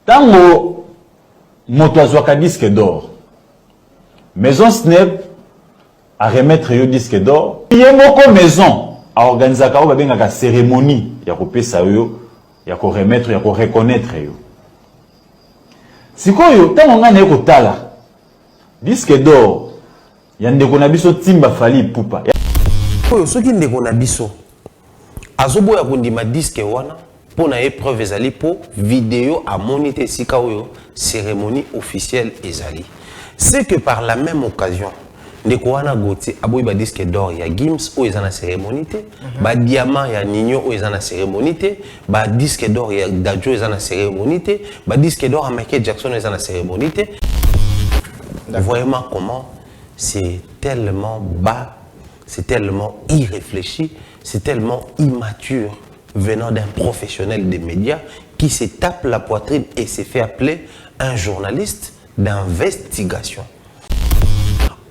Tango moto azwaka disque d'or. Maison Snap à remettre le disque d'or. Yemoko maison à organiser une cérémonie. Il y a coupé ça yo, il y a remettre, il y a reconnaître yo. Si quoi yo, tant on a né kotala disque d'or, il y a des konabiso timba fali pupa. Oyo soki ndeko na biso azoboya kondima disque wana pour na épreuve ezali po vidéo à moniter sika oyo cérémonie officielle ezali. C'est que par la même occasion ndeko wana Gauthier aboyi ba disque d'or ya Gims oyo ezana cérémonie te, ba diamant ya Nino oyo ezana cérémonie te, ba disque d'or ya Dadjo ezana cérémonie te, ba disque d'or ya Michael Jackson ezana cérémonie te. Voyez-moi comment c'est tellement bas. C'est tellement irréfléchi, c'est tellement immature venant d'un professionnel des médias qui se tape la poitrine et s'est fait appeler un journaliste d'investigation.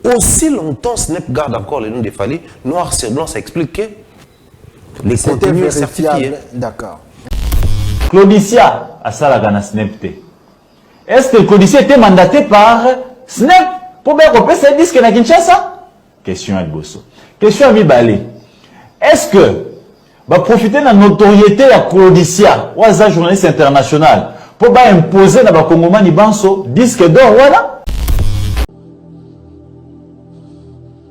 Aussi longtemps, Snap garde encore le nom de Fally, noir sur blanc, ça explique que les contenus certifiés. D'accord. Claudicia a Salagana Snap. Est-ce que Claudicia était mandaté par Snap pour bien repérer ce disque à Kinshasa? Question à Bosso. Question à Mibale. Est-ce que va profiter de la notoriété de Claudicia, ou un journaliste international, pour imposer dans le Congomani Banso disque d'or, voilà?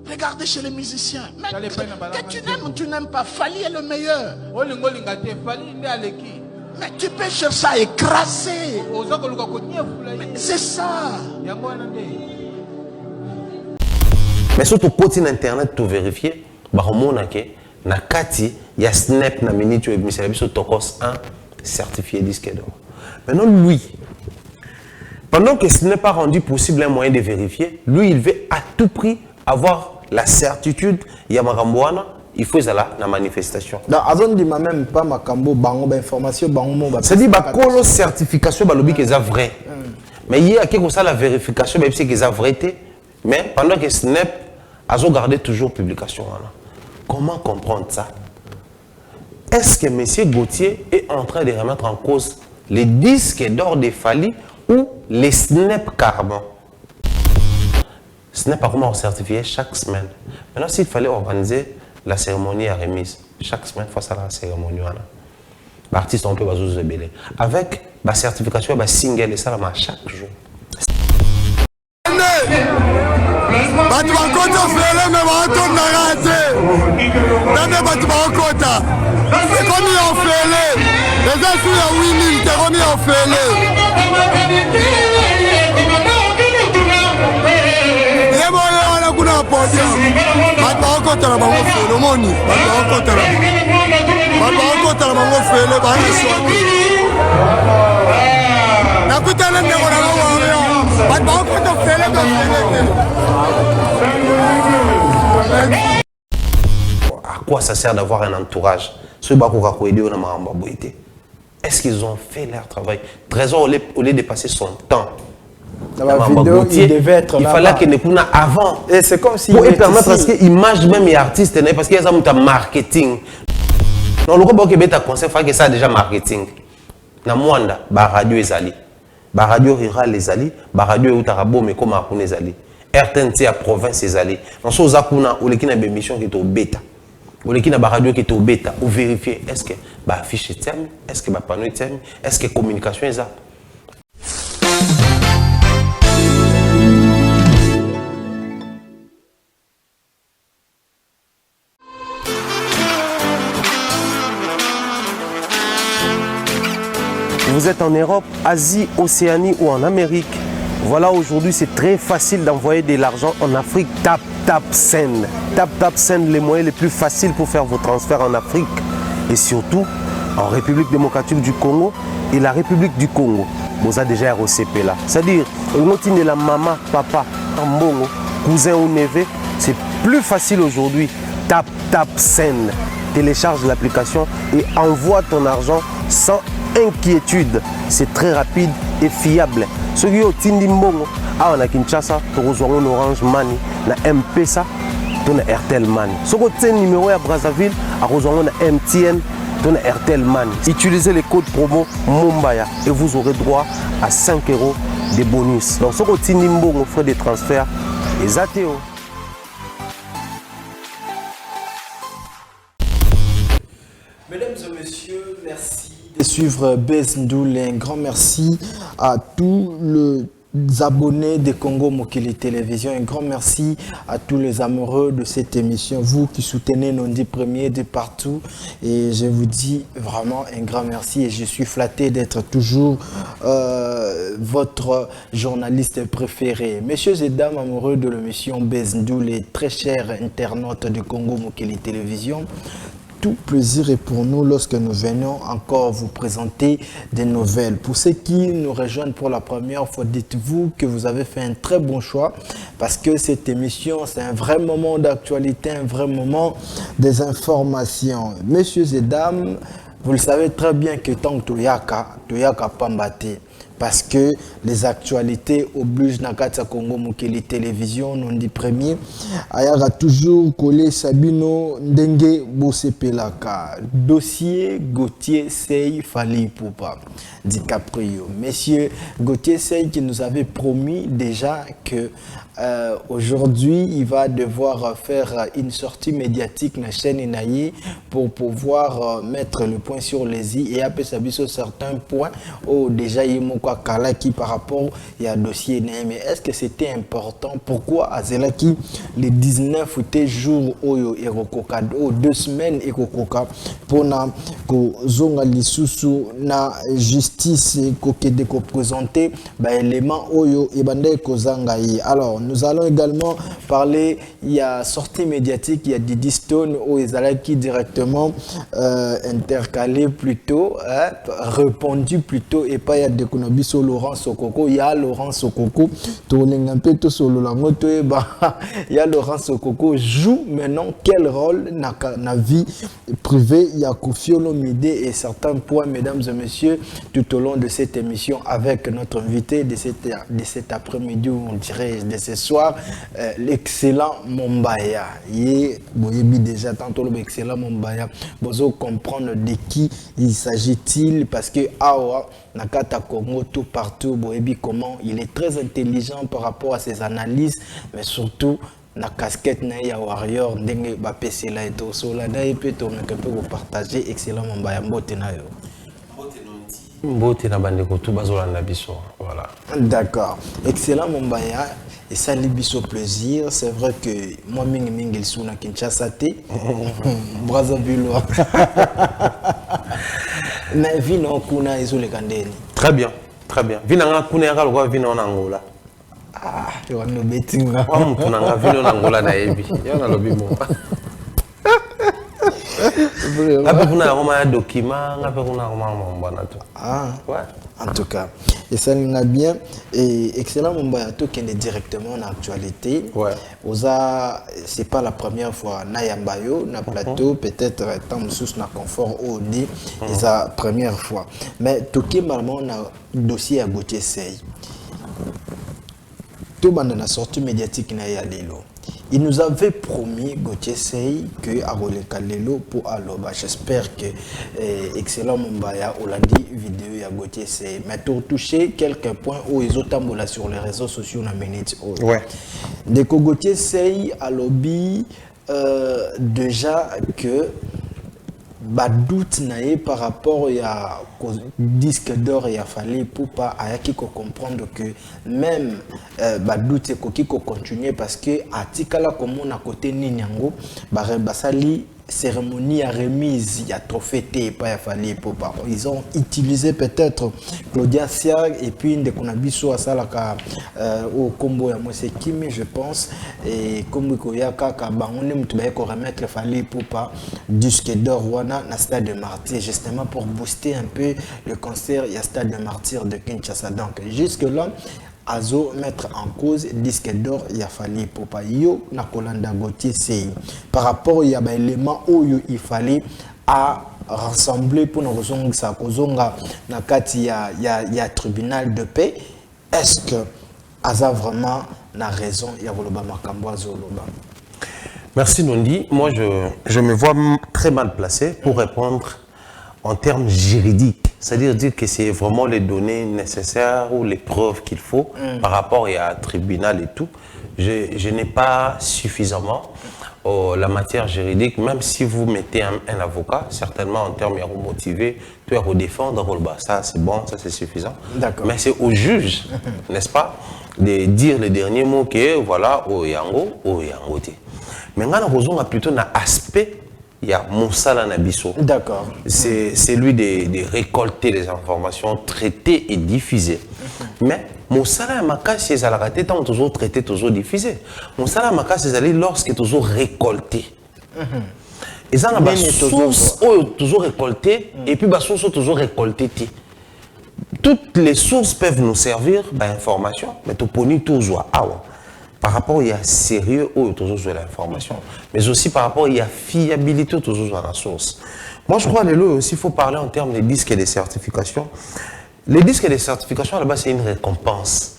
Regardez chez les musiciens. Mais que tu n'aimes ou tu n'aimes pas, Fally est le meilleur. Mais tu peux chercher ça écraser. C'est ça. Mais surtout sur internet pour vérifier, bah on a que na kati il y a Snap na minute et Michel Biso Tokos 1 certifié disque d'or. Maintenant lui, pendant que ce n'est pas rendu possible un moyen de vérifier, lui il veut à tout prix avoir la certitude il y a Maramboana, il faut ça là la manifestation. Dans Azon dit même pas Makambo bango information bango ba. C'est dit ba colo certification ba lobi que ça vrai. Mais il y a quelque chose la vérification même si que ça vérité. Mais pendant que Snap a gardé toujours publication. Voilà. Comment comprendre ça? Est-ce que M. Gauthier est en train de remettre en cause les disques d'or de Fally ou les Snap Carbon? Snap a comment certifié chaque semaine. Maintenant, s'il fallait organiser la cérémonie à remise, chaque semaine face à la cérémonie, l'artiste on peut se rebeller. Avec la certification, la single et ça chaque jour. Batu bakota fele me bato nagate. Dame batu bakota. Ekomi ofele. Les asus ya winning tekomi ofele. Yebo yana kuna podia. Batu bakota na bango fele moni. Batu bakota na. Batu bakota na bango fele bana swati. Nakutana ndeko na bango. Batu bakota fele ko fele. À quoi ça sert d'avoir un entourage? Est-ce qu'ils ont fait leur travail? Trésor, au lieu de passer son temps, vidéo, il fallait qu'il ne puisse avant. Et c'est comme si. Pour permettre parce que l'image même les artistes, parce qu'il y a un marketing. Dans le groupe qui est conseil, il faut que ça déjà marketing. Dans Mwanda, radio ezali, radio rural ezali, radio utarabo mais comme à ezali. RTNT à province ezali. Dans ce zakuna ou les qui n'a pas émission qui est au bêta. Ou les qui n'a pas radio qui est au bêta. Ou vérifier est-ce que bah affiche est terme, est-ce que bah panneau est terme, est-ce que communication est ça. Vous êtes en Europe, Asie, Océanie ou en Amérique. Voilà, aujourd'hui, c'est très facile d'envoyer de l'argent en Afrique. Tap Send. Tap Send, les moyens les plus faciles pour faire vos transferts en Afrique. Et surtout, en République démocratique du Congo et la République du Congo. Vous avez déjà ROCP là. C'est-à-dire, de la maman, papa, mbongo, cousin ou neveu, c'est plus facile aujourd'hui. Tap Send. Télécharge l'application et envoie ton argent sans inquiétude. C'est très rapide et fiable. Ceux qui ont Tindi Mbongo, on a Kinshasa, on a Orange Money, on a M-Pesa, on a Airtel Money. Ceux qui ont numéro à Brazzaville, on a MTN, Donne RTL Man. Utilisez les codes promo Mumbaya et vous aurez droit à 5 € de bonus. Donc, ce que Nimbo, on fait des transferts, les ATO. Mesdames et messieurs, merci de suivre Buzz Ndoul. Un grand merci à tous les abonnés de Congo Mokili Télévision. Un grand merci à tous les amoureux de cette émission. Vous qui soutenez Nondi Premier de partout. Et je vous dis vraiment un grand merci. Et je suis flatté d'être toujours votre journaliste préféré. Messieurs et dames amoureux de l'émission Buzz Ndoul, les très chers internautes de Congo Mokili Télévision, tout plaisir est pour nous lorsque nous venons encore vous présenter des nouvelles. Pour ceux qui nous rejoignent pour la première fois, dites-vous que vous avez fait un très bon choix parce que cette émission, c'est un vrai moment d'actualité, un vrai moment des informations. Messieurs et dames, vous le savez très bien que tant que Toyaka Pambate, parce que les actualités obligent Nakata Congo Mokili Télévision, non dit premier. Ayara toujours collé Sabino Ndenge Bosepelaka. Dossier Gauthier Sey Fali Poupa DiCaprio. Monsieur Gauthier Sey qui nous avait promis déjà que aujourd'hui, il va devoir faire une sortie médiatique dans la chaîne Inaïe pour pouvoir mettre le point sur les i et après ça sur certains points où déjà il y a Kalaki par rapport à dossier. Mais est-ce que c'était important? Pourquoi Azelaki le 19 jour Oyo Erokoka 2 semaines Erokoka pour na zonga lisusu na justice kokede ko présenter ba élément Oyo et bande kozanga yi. Alors nous allons également parler, il y a sortie médiatique, il y a Didi Stone où Ezalaki directement intercalé plutôt, répondu plutôt et pas il y a de Konobiso Laurent Sokoko, il y a Laurent Sokoko, il y a Laurent Sokoko joue maintenant quel rôle dans la vie privée, il y a Kofiolo Mide et certains points mesdames et messieurs tout au long de cette émission avec notre invité de cet après-midi on dirait de ce soir, l'excellent Mumbaya. Il déjà tantôt l'excellent Mumbaya. Vous comprendre de qui il s'agit-il parce que Awa Nakata Congo tout partout, comment il est très intelligent par rapport à ses analyses, mais surtout na casquette na ya warrior ndenge ba PC la eto so la dai pe to me peut vous partager excellent Mumbaya mbote na yo. Mbote na bandeko tout bazolanda biso. Voilà. D'accord. Excellent Mumbaya. Et ça libiso plaisir, c'est vrai que moi mingi il sou na Kinshasa té Brazzaville. Mais vino kuna izole kandeni. Très bien, très bien. Vina nga kuna ya kalwa vino na Angola. Ah, tu vas nous betting là. Wa mtu na nga vino na Angola na yebi. Ya na lobi mo. Après kuna roma document, après kuna roma mbana to. Ah. Ouais. En tout cas, et ça nous a bien. Et excellent Mumbaya qui est directement en actualité. Ouais. C'est pas la première fois. Nayambayo, na plateau, peut-être tant sous na confort au dit. C'est la première fois. Mais Toki Malman na dossier à Gauthier Sey. Tout le monde a sorti médiatique na yalelo. Il nous avait promis, Gauthier Sey, que Arole Kalelo pour Aloba. J'espère que excellent Mumbaya, on l'a dit, vidéo à Gauthier Sey. Mais pour toucher quelques points où ils ont tambola sur les réseaux sociaux, on a mené. Ouais. Dès que Gauthier Sey a lobby déjà que doute naé par rapport à disque d'or et a fallu pour pas à qui comprendre que même doute c'est qui continuer parce que article comme on a côté ninyango basali cérémonie à remise il y a trophée té pas il fallait pour pas ils ont utilisé peut-être Claudia Sia et puis de konabiso à ça là au combo ya moi c'est Kimi je pense et comme koyaka ka ba on aime tout ko remettre fallait pour pas disque d'or wana na stade de Martyr justement pour booster un peu le concert il y a stade de Martyr de Kinshasa donc jusque là Azo mettre en cause disque d'or il a fallu pour pas yo na Kolanda Gauthier Sey par rapport il y a des éléments où il fallait à rassembler pour nous kozonga sa kozonga na kati ya tribunal de paix. Est-ce que Aza vraiment na raison ya voloba makambo azoloba? Merci Nondi. Moi je me vois très mal placé pour répondre en termes juridiques, c'est-à-dire dire que c'est vraiment les données nécessaires ou les preuves qu'il faut par rapport à un tribunal et tout, je n'ai pas suffisamment la matière juridique, même si vous mettez un avocat, certainement en termes motivés, tu vas défendre, ça c'est bon, ça c'est suffisant. Mais c'est au juge, n'est-ce pas, de dire le dernier mot que voilà, Oyango, Oyango. Mais on a plutôt un aspect, il y a Moussala Nabiso. D'accord. C'est celui de récolter les informations, traiter et diffuser. Mais Moussala Maka, c'est la raté, tant toujours traité, toujours diffusé. Moussala Maka, c'est lorsque toujours récolté. Et ça, on a source toujours récolté, et puis source toujours récolté. Toutes les sources peuvent nous servir d'information, mais tu peux toujours. Par rapport il y a sérieux ou toujours sur l'information, mais aussi par rapport il y a fiabilité toujours dans la source. Moi je crois aussi il faut parler en termes de disques et de certifications. Les disques et les certifications là-bas c'est une récompense.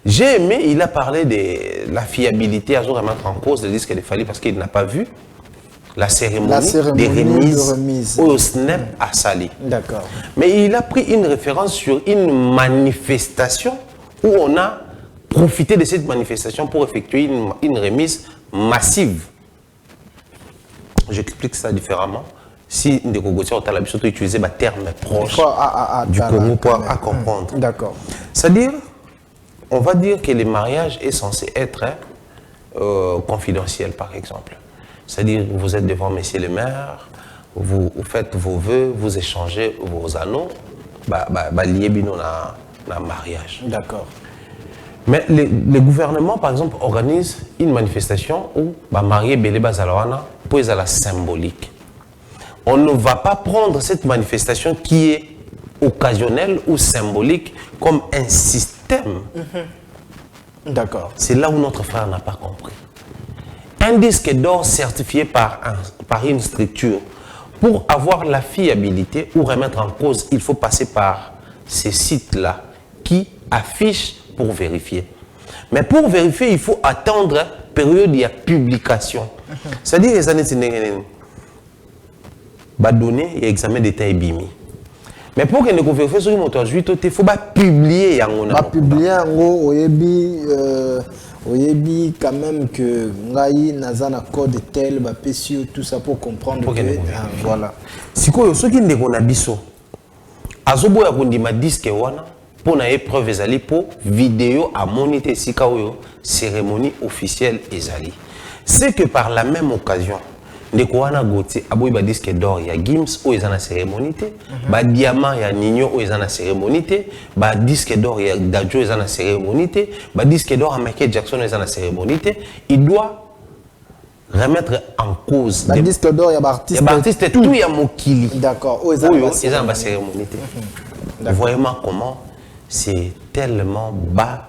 J'ai aimé, il a parlé de la fiabilité à remettre en cause des disques et des fallis parce qu'il n'a pas vu la cérémonie des remises au SNEP à Sali. D'accord. Mais il a pris une référence sur une manifestation où on a profiter de cette manifestation pour effectuer une remise massive. J'explique ça différemment. Si des Congolais ont l'habitude d'utiliser des termes proches du Congo pour comprendre. D'accord. C'est-à-dire, on va dire que le mariage est censé être confidentiel, par exemple. C'est-à-dire, vous êtes devant messieurs les maires, vous faites vos vœux, vous échangez vos anneaux, lié dans le mariage. D'accord. Mais le gouvernement, par exemple, organise une manifestation où marier Bélé Bazalawana pour la symbolique. On ne va pas prendre cette manifestation qui est occasionnelle ou symbolique comme un système. D'accord. C'est là où notre frère n'a pas compris. Un disque d'or certifié par une structure, pour avoir la fiabilité ou remettre en cause, il faut passer par ces sites-là qui affichent pour vérifier. Mais pour vérifier, il faut attendre la période de publication. C'est-à-dire les années donner et examen d'état et bimi. Mais pour que nous vérifions sur le moteur 8, il faut publier. Publier oyebi quand même que ngai nazana code tel tout ça pour comprendre que voilà. Si quoi ceux qui ne connaissent pas azobo ya kondima disque wana pour na épreuve ezali pour vidéo à moniter sika oyo cérémonie officielle ezali. C'est que par la même occasion ndeko wana Gauthier aboyi ba disque d'or ya Gims o ezana cérémonie te, ba diamant ya Nino o ezana cérémonie te, ba disque d'or ya Dadjo ezana cérémonie te, ba disque d'or à Michael Jackson ezana cérémonie te, il doit remettre en cause ba disque d'or ya ba artiste tout ya mokili. D'accord, o ezana ba cérémonie te. Voyez comment c'est tellement bas,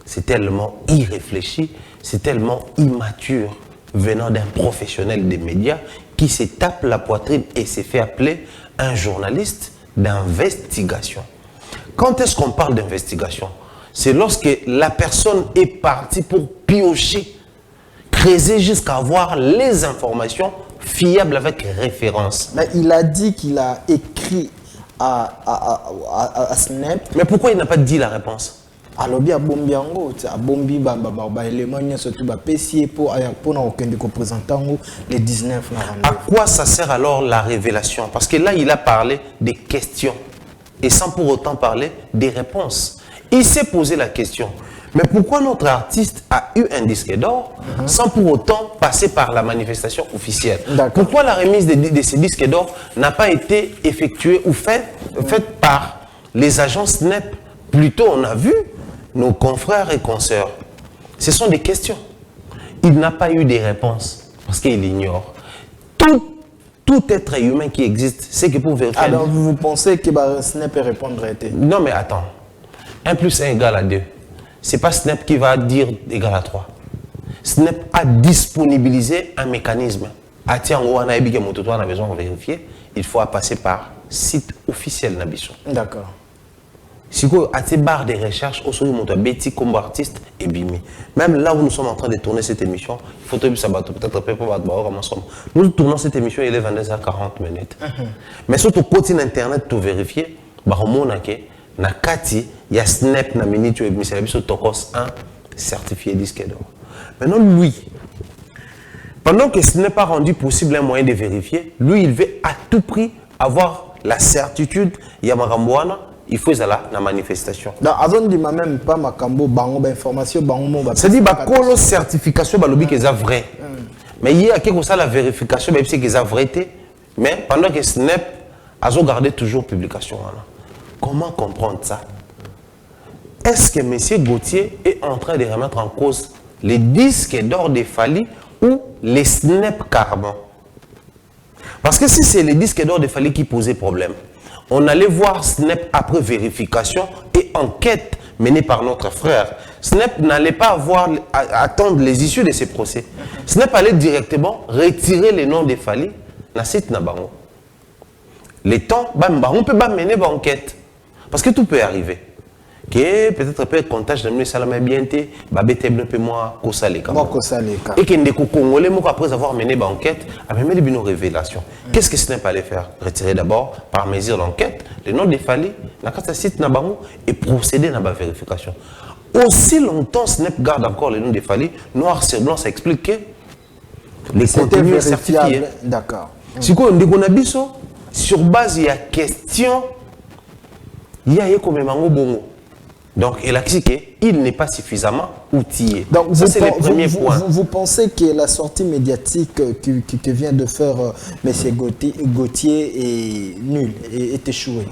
c'est tellement irréfléchi, c'est tellement immature venant d'un professionnel des médias qui se tape la poitrine et se fait appeler un journaliste d'investigation. Quand est-ce qu'on parle d'investigation? C'est lorsque la personne est partie pour piocher, creuser jusqu'à avoir les informations fiables avec référence. Mais il a dit qu'il a écrit à Snap. Mais pourquoi il n'a pas dit la réponse? Alors bien bombi ango bombi élément surtout PC pour na aucun représentant les 19 à quoi ça sert alors la révélation? Parce que là il a parlé des questions et sans pour autant parler des réponses. Il s'est posé la question, mais pourquoi notre artiste a eu un disque d'or sans pour autant passer par la manifestation officielle? Pourquoi la remise de ces disques d'or n'a pas été effectuée ou faite par les agences NEP? Plutôt on a vu nos confrères et consoeurs. Ce sont des questions. Il n'a pas eu des réponses parce qu'il ignore. Tout être humain qui existe, c'est que pour vérifier... Alors vous pensez que Snap peut répondre? Non mais attends. 1 plus 1 égale à 2. Ce n'est pas Snap qui va dire égal à 3. Snap a disponibilisé un mécanisme. Ah tiens, on a besoin de vérifier. Il faut passer par site officiel Nabiso. D'accord. Si vous avez une barre de recherche, au sommet de Betty comme artiste et Bimi. Même là où nous sommes en train de tourner cette émission, il faut peut-être nous tournons cette émission, il est 22h40 minutes. Mais sur ton côté internet, tu vérifies, na kati, il y a Snap na minute et Michel Abisso Tokos 1 certifié disque d'or. Maintenant, lui, pendant que ce n'est pas rendu possible un moyen de vérifier, lui, il veut à tout prix avoir la certitude, il y a Marambouana, il faut la manifestation. Dans Azon dit même pas Makambo, bango, information, bango, c'est-à-dire que la certification, c'est vrai. Mais il y a quelque chose la vérification, c'est que c'est vrai. Mais pendant que Snap a gardé toujours publication. Comment comprendre ça? Est-ce que M. Gauthier est en train de remettre en cause les disques d'or de Fally ou les Snap carrément? Parce que si c'est les disques d'or de Fally qui posaient problème, on allait voir Snap après vérification et enquête menée par notre frère. Snap n'allait pas attendre les issues de ces procès. Snap allait directement retirer les noms de Fally dans le site Nabango. Les temps, on peut pas mener l'enquête. Parce que tout peut arriver. Que peut-être peut être comptage de Salamé Bienté, Babete ne peut moi Kosaleka. Et que les Congolais, après avoir mené l'enquête, a mené des révélations. Qu'est-ce que Snap allait faire? Retirer d'abord, par mesure d'enquête, le nom de Fally, dans le site Nabango, et procéder à la vérification. Aussi longtemps Snap garde encore le nom de Fally, noir sur blanc, ça explique que les contenus certifiés. D'accord. Si on a biso, sur base, il y a question, il y a comme un bongo. Donc, il n'est pas suffisamment outillé. Donc, ça, c'est le premier point. Vous pensez que la sortie médiatique que vient de faire M. Gauthier est nulle, est échouée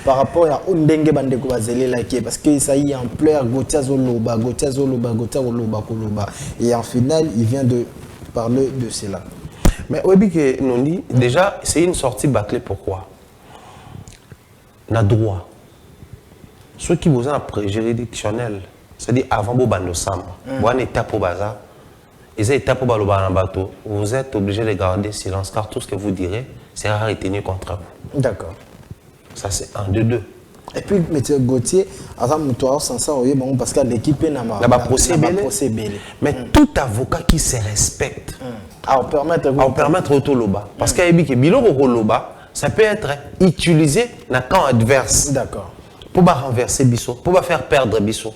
par rapport à Ondenge Bandeko Bazele, parce que ça y est en pleurs, Gauthier Zoloba. Et en final, il vient de parler de cela. Mais oui, déjà, c'est une sortie bâclée. Pourquoi? On a droit. Ceux qui vous ont un juridictionnel, c'est-à-dire avant de bando sam, vous avez une étape au bazar, et cette étape au bateau, vous êtes obligé de garder silence car tout ce que vous direz sera retenu contre vous. D'accord. Ça c'est un de deux. Et puis M. Gauthier, parce que l'équipe n'a pas procès. Mais tout avocat qui se respecte, à permettre au loba, parce qu'il y a des loba, ça peut être utilisé dans le camp adverse. D'accord. Pour renverser Bissot, pour faire perdre Bissot.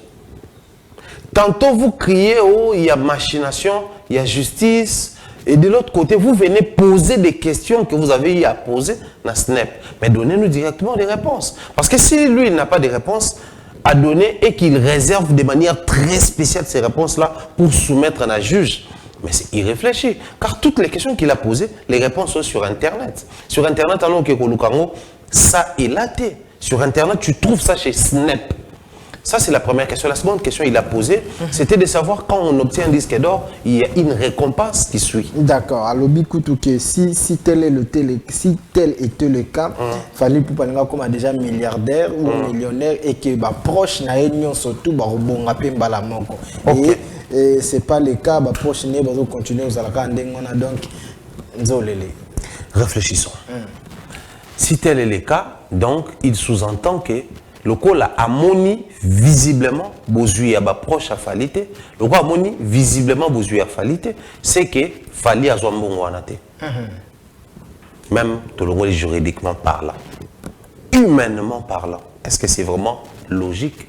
Tantôt vous criez, oh, il y a machination, il y a justice, et de l'autre côté, vous venez poser des questions que vous avez eu à poser dans Snap. Mais donnez-nous directement des réponses. Parce que si lui, il n'a pas de réponses à donner et qu'il réserve de manière très spéciale ces réponses-là pour soumettre à un juge, mais c'est irréfléchi. Car toutes les questions qu'il a posées, les réponses sont sur Internet. Sur Internet, alors que Kolukango, ça est laté. Sur Internet, tu trouves ça chez Snap. Ça, c'est la première question. La seconde question qu'il a posée, c'était de savoir quand on obtient un disque d'or, il y a une récompense qui suit. D'accord. Alors, si tel était le cas, Fally Ipupa comme déjà milliardaire ou millionnaire et que proche n'a surtout et c'est pas le cas, proche n'a pas continuer aux alakandengona donc nzolele. Réfléchissons. Si tel est le cas, donc il sous-entend que le col a moni visiblement besoin à proche à Falité. Le col a moni visiblement besoin à Falité, c'est que Fally a bon wanate. Même tout le monde juridiquement parlant, humainement parlant, est-ce que c'est vraiment logique?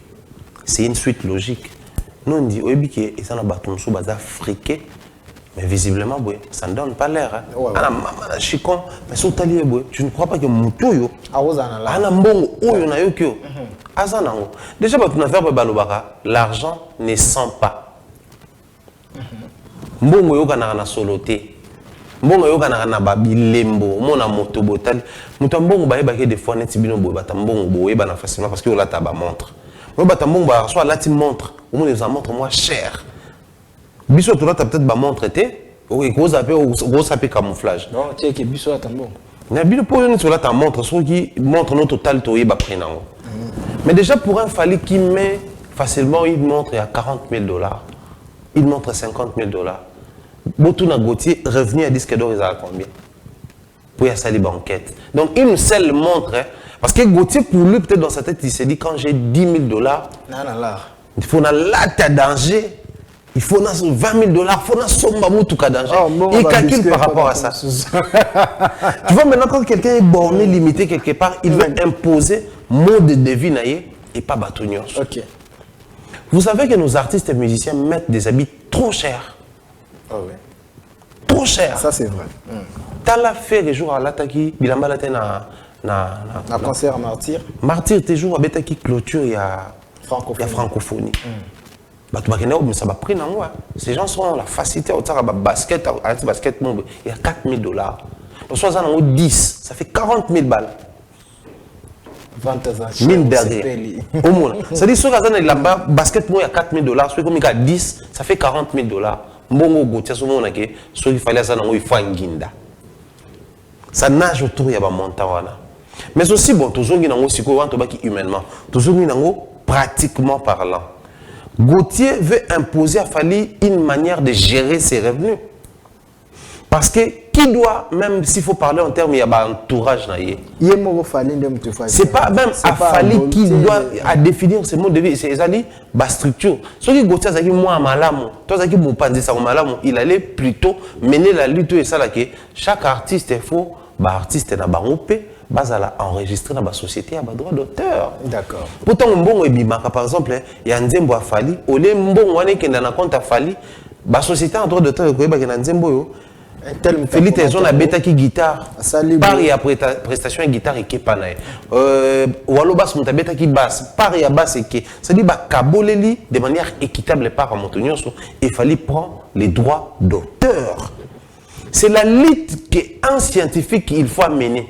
C'est une suite logique. Nous on dit oui que et ça n'a pas ton sous bazar friqué. Mais visiblement, ça ne donne pas l'air. Je suis con, mais je ne crois pas que mon toyo déjà, l'argent ne sent pas. Mbongo yoka na soloté. Mbongo yoka na babilembo, mona moto botal. Muta mbongo ba yeba ke des fois net bino boy bata mbongo boy ba na facilement parce que la taba montre. Moi bata mbongo ba soit la ti montre, au moins les montre moins cher. Biso tu as peut-être ba montre té, oui, gros appel camouflage. Non, tu sais que biso a tambon. Na bino pour une sur la ta montre, ce qui montre notre total toyé ba prenango. Mais déjà pour un Fally qui met facilement une montre à $40,000, il montre $50,000. Botuna Gauthier revenu à disque d'or, ils ont combien? Pour y aller banquette. Donc une seule montre Parce que Gauthier, pour lui, peut-être dans sa tête, il s'est dit, quand j'ai 10 000 $, il faut la latte danger. Il faut 20 000 $, il faut somba moutuka danger. Il calcule par rapport à ça. Tu vois, maintenant, quand quelqu'un est borné, limité quelque part, il veut imposer mode de vie et pas bâtonnier. Ok. Vous savez que nos artistes et musiciens mettent des habits trop chers. Oh oui. Trop chers. Ça, c'est vrai. T'as la fait les jours à l'attaque, bilamba la Un concert à Martyr. Martyr, tes jours à Betaki clôture, il y a francophonie. Ces gens sont la facilité à basket, à basket, il y a 4 000 $. Donc, soit en 10, ça fait 40 000 balles. Mine derrière. Au moins. C'est-à-dire, soit dans la basket, il y a 4 000 $, soit comme il y a 10, ça fait 40 000 $. Mbongo Gauthier, soit il fallait ça, il faut un guinda. Ça nage autour, il y a un montant. Mais aussi, bon, toujours, il y a aussi humainement, toujours, il y a pratiquement parlant. Gauthier veut imposer à Fally une manière de gérer ses revenus. Parce que qui doit, même s'il faut parler en termes, il y a un entourage. C'est pas même à Fally qui doit à définir ce mode de vie. C'est la structure. Ce qui Gauthier a dit, moi, il allait plutôt mener la lutte et ça, que chaque artiste, il faut, artiste n'a pas enregistré dans la société à droit d'auteur. D'accord. Pourtant, par exemple, il y a un Nzembo à Fally. Au lieu de qui n'a compte à Fally, la société en droit d'auteur, il y a un Nzembo. Félix Tezon a bêta qui guitare. Paris à prestation et guitare et qui panaï. Walobas monta bêta qui basse. Paris à basse et qui. C'est-à-dire kaboleli de manière équitable par Montonio. Il fallait prendre les droits d'auteur. C'est la lutte qu'un scientifique il faut amener.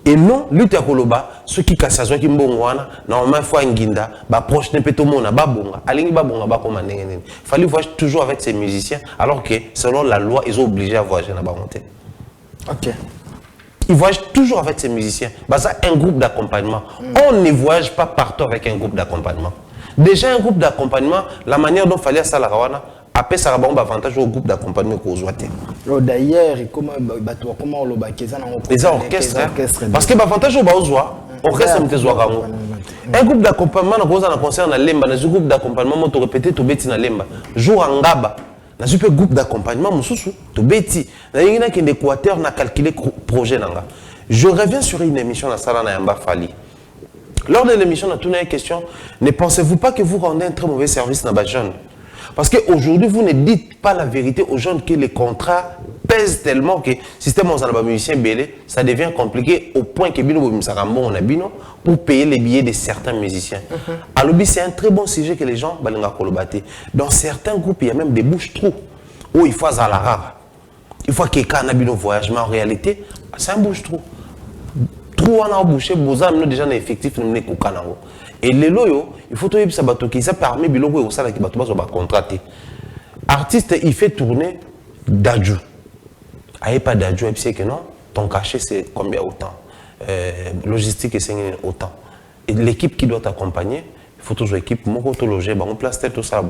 Et non, lutte à Koloba, ceux qui cassent à qui mbongwana, normalement, il faut un guinda, proche ne peut tout le monde, babonga, alingi babonga, bakomane. Il fallait voyager toujours avec ces musiciens, alors que selon la loi, ils sont obligés à voyager dans la montée. Ok. Ils voyagent toujours avec ces musiciens. Ça, un groupe d'accompagnement. On ne voyage pas partout avec un groupe d'accompagnement. Déjà, un groupe d'accompagnement, la manière dont il fallait ça la rawana, après ça a un avantage au groupe d'accompagnement qu'on soit. D'ailleurs, comment on le les orchestres. Parce que l'avantage au Baozoa, orchestre un groupe d'accompagnement dans concert na lemba, dans un groupe d'accompagnement to répéter to beti na lemba. Jour en gaba, dans un groupe d'accompagnement mususu to beti. Na yingina qui d'Équateur na calculé projet nanga. Je reviens sur une émission na sala na Yamba Fally. Lors de l'émission, on a tourné une question. Ne pensez-vous pas que vous rendez un très mauvais service dans les jeunes? Parce qu'aujourd'hui, vous ne dites pas la vérité aux jeunes que les contrats pèsent tellement que le système de musicien belé, ça devient compliqué au point que pour payer les billets de certains musiciens. Alors, c'est un très bon sujet que les gens vont colobater. Dans certains groupes, il y a même des bouches-trous où il faut à la rare. Il faut qu'il y ait un voyage, mais en réalité, c'est un bouche-trou. Trou on a bouché, nous déjà un effectif, et les loyaux, il faut que ça ça permet de contracter. Artiste, il fait tourner d'adjou. Il pas d'adjou, il sait que non, ton cachet c'est combien autant. Logistique c'est autant. Et l'équipe qui doit t'accompagner, il faut toujours équipe, mon loger, on place tout ça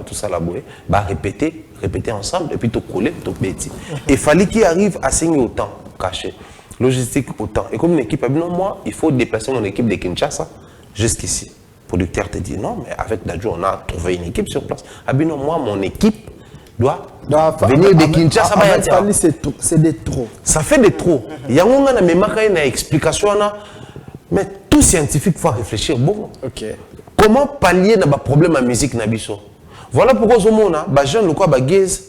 répéter ensemble, et puis tout coller, tout petit. Et il fallait qu'il arrive à signer autant cachet. Logistique autant. Et comme une équipe a dit non, moi, il faut déplacer mon équipe de Kinshasa jusqu'ici. Le producteur te dit non, mais avec Dadjo, on a trouvé une équipe sur place. Ah bien non, moi, mon équipe doit venir de Kinshasa. C'est des trop. Ça fait des trop. Il y a une explication, mais tout scientifique faut réfléchir. Bon, comment pallier le problème à la musique nabiso? Voilà pourquoi ce monde, les jeunes,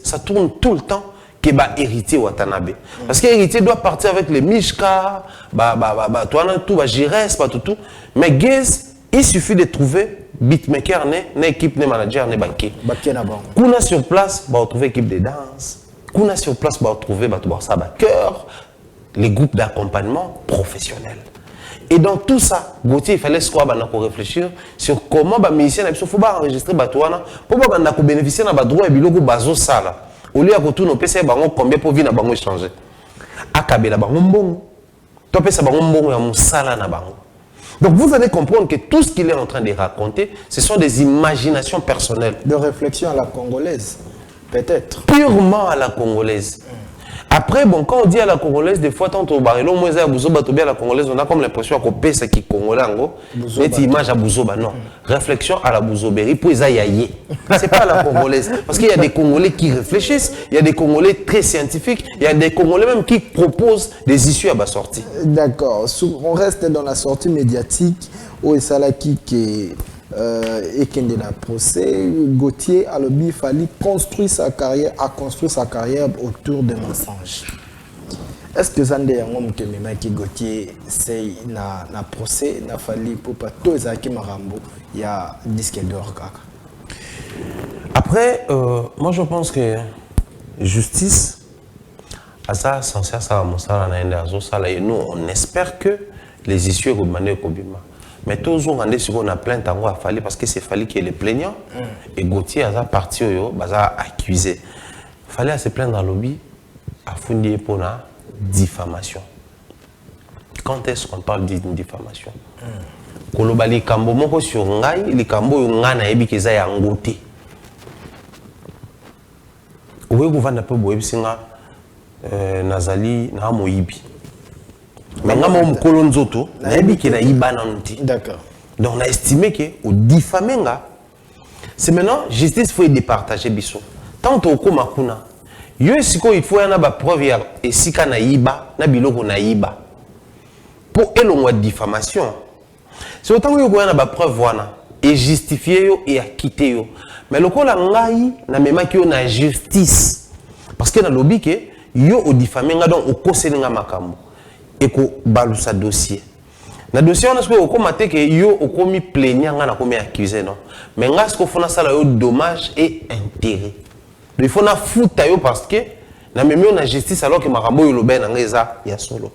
ça tourne tout le temps. Qui va hériter Watanabe. Parce que l'héritier doit partir avec les Mishka, tout, Jires, tout. Mais Gaze, il suffit de trouver beatmaker, équipe, manager, banquier. Kuna sur place, va retrouver équipe de danse. Kuna sur place, va retrouver chœur, les groupes d'accompagnement professionnels. Et dans tout ça, Gauthier, il fallait pour réfléchir sur comment les musiciens faut enregistrer pour bénéficier de droit et bilogo bazo sala. Au lieu de tout, nous avons combien pour vivre dans échanger. Akabela bango mbongo. Tu peux savoir mbongo ya musala na bango. Donc vous allez comprendre que tout ce qu'il est en train de raconter, ce sont des imaginations personnelles. De réflexion à la congolaise, peut-être. Purement à la congolaise. Après, bon, quand on dit à la Congolaise, des fois, tant au barilo, moi, à Bouzoba, à la Congolaise, on a comme l'impression qu'on paie ce qui est Congolais, en gros. Mais image à Bouzoba, non. Réflexion à la Bouzoberie, pour les aïe. C'est pas à la Congolaise. Parce qu'il y a des Congolais qui réfléchissent, il y a des Congolais très scientifiques, il y a des Congolais même qui proposent des issues à ma sortie. D'accord. On reste dans la sortie médiatique où il Salaki qui et qui est dans le procès. Gauthier Alobi Fali a construit sa carrière autour de mensonges. Est-ce que Zande Yangom Kemimaki Gauthier c'est na procès na Fali pour pas tout Zaki Marambo il y a disque d'or kaka. Après, moi je pense que justice à ça censé ça nous on espère que les issues remandées au Bima. Mais toujours on a plainte à Fali parce que c'est Fali qui est le plaignant et Gauthier a parti accusé. Fallait se plaindre dans le lobby à fonder pour la diffamation. Quand est-ce qu'on parle d'une diffamation? Kolobali kambo moko sur ngai li kambo ngana ebi keza ya ngote. Owe kovanda pe boyebi singa nazali na moyibi. Mais nga mo mukolo nzoto na ebi ke na iba na nti. D'accord. Donc on a estimé que au diffamer nga c'est maintenant justice faut départager biso. Tant au koma kuna yo siko il faut yana ba preuve ya esika na iba na biloko na iba. Pour elongwa diffamation. C'est autant que vous avez des preuves et justifier et acquitter yo. Mais le coup la ngai na mema ki yo na justice parce que dans lobby que yo au diffamé nga donc au koselinga makambo et ko balusa dossier. Na dossier on a ce que ko maté que yo au komi plaignant nga na komi accusé non. Mais nga ce ko fona sala yo dommage et intérêt. Il faut na fouta yo parce que na mema yo na justice alors que makambo yo lobe na ngeza ya solo.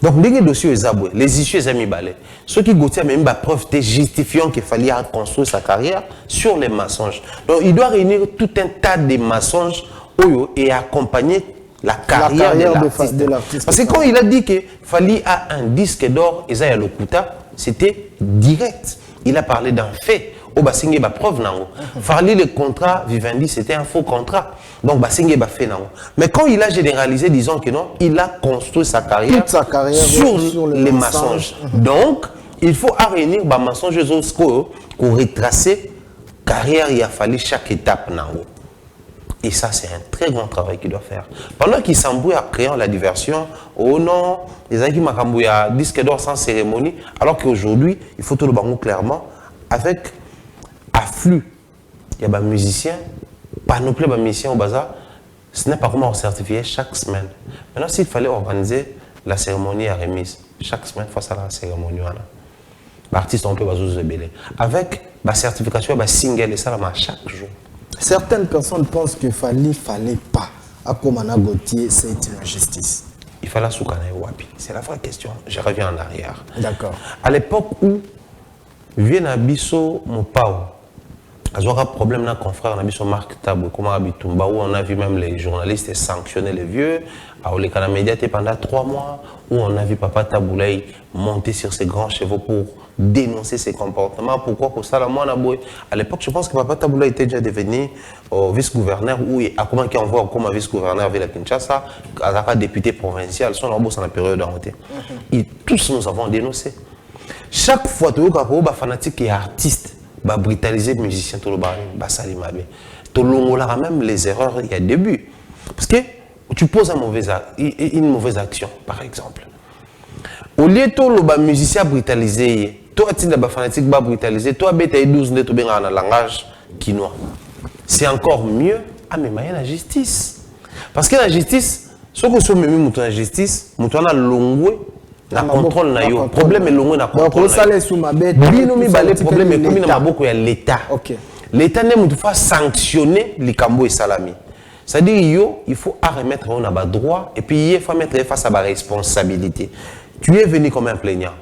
Donc, les dossiers les issues amis balais. Ceux qui Gauthier même la preuve justifiant qu'il fallait construire sa carrière sur les mensonges. Donc, il doit réunir tout un tas de mensonges et accompagner la carrière de l'artiste. Parce que quand il a dit qu'il fallait un disque d'or, et ça, c'était direct. Il a parlé d'un fait. Au Basingé, la preuve, Farli, le contrat Vivendi, c'était un faux contrat. Donc, Basingé, fait non. Mais quand il a généralisé, disons que non, il a construit sa carrière, sur les mensonges. Donc, il faut réunir les mensonges pour retracer la carrière, il a fallu chaque étape. Et ça, c'est un très grand travail qu'il doit faire. Pendant qu'il s'embrouille à créer la diversion, oh non, les gens qui m'ont disque d'or sans cérémonie, alors qu'aujourd'hui, il faut tout le bango clairement, avec afflux, il y a des musiciens, panoplie de musiciens au bazar, ce n'est pas comment on certifie chaque semaine. Maintenant, s'il fallait organiser la cérémonie à remise, chaque semaine face à la cérémonie, l'artiste on peut se béler. Avec la certification, la single et ça chaque jour. Certaines personnes pensent qu'il fallait pas. À Komana Gauthier, c'est une injustice. Il fallait soukana wapi. C'est la vraie question. Je reviens en arrière. D'accord. À l'époque où vient Abisso Mopao, il y a un problème dans le confrère Abisso Marc Tabou, comment Abitumba, où on a vu même les journalistes sanctionner les vieux, à Olekana Médiaté pendant 3 mois, où on a vu Papa Taboulaye monter sur ses grands chevaux pour dénoncer ses comportements. Pourquoi pour ça, à l'époque, je pense que Papa Taboulaye était déjà devenu vice-gouverneur, ou à comment qui envoie comme vice-gouverneur vers la Kinshasa, à député provincial, son embourse en la période en Et tous nous avons dénoncé. Chaque fois que vous avez fanatique et artiste, bah brutaliser musicien tout le bari, bah salimabe. Tout le même les erreurs il y a début. Parce que tu poses une mauvaise action, par exemple. Au lieu de tout le musicien brutalisé, toi tu es fanatique bah brutalisé, toi tu 12 de bien en langage quinois. C'est encore mieux à mais la justice. Parce que la justice, ce que sont même la justice, mouton a longue. La contrôle na yo problème est long na contrôle le problème est comme na maboko ya l'état. L'état ne moutou fa sanctionner likambo et salami. C'est-à-dire yo il faut remettre on a ba droit et puis il faut mettre face à ba responsabilité. Tu es venu comme un plaignant.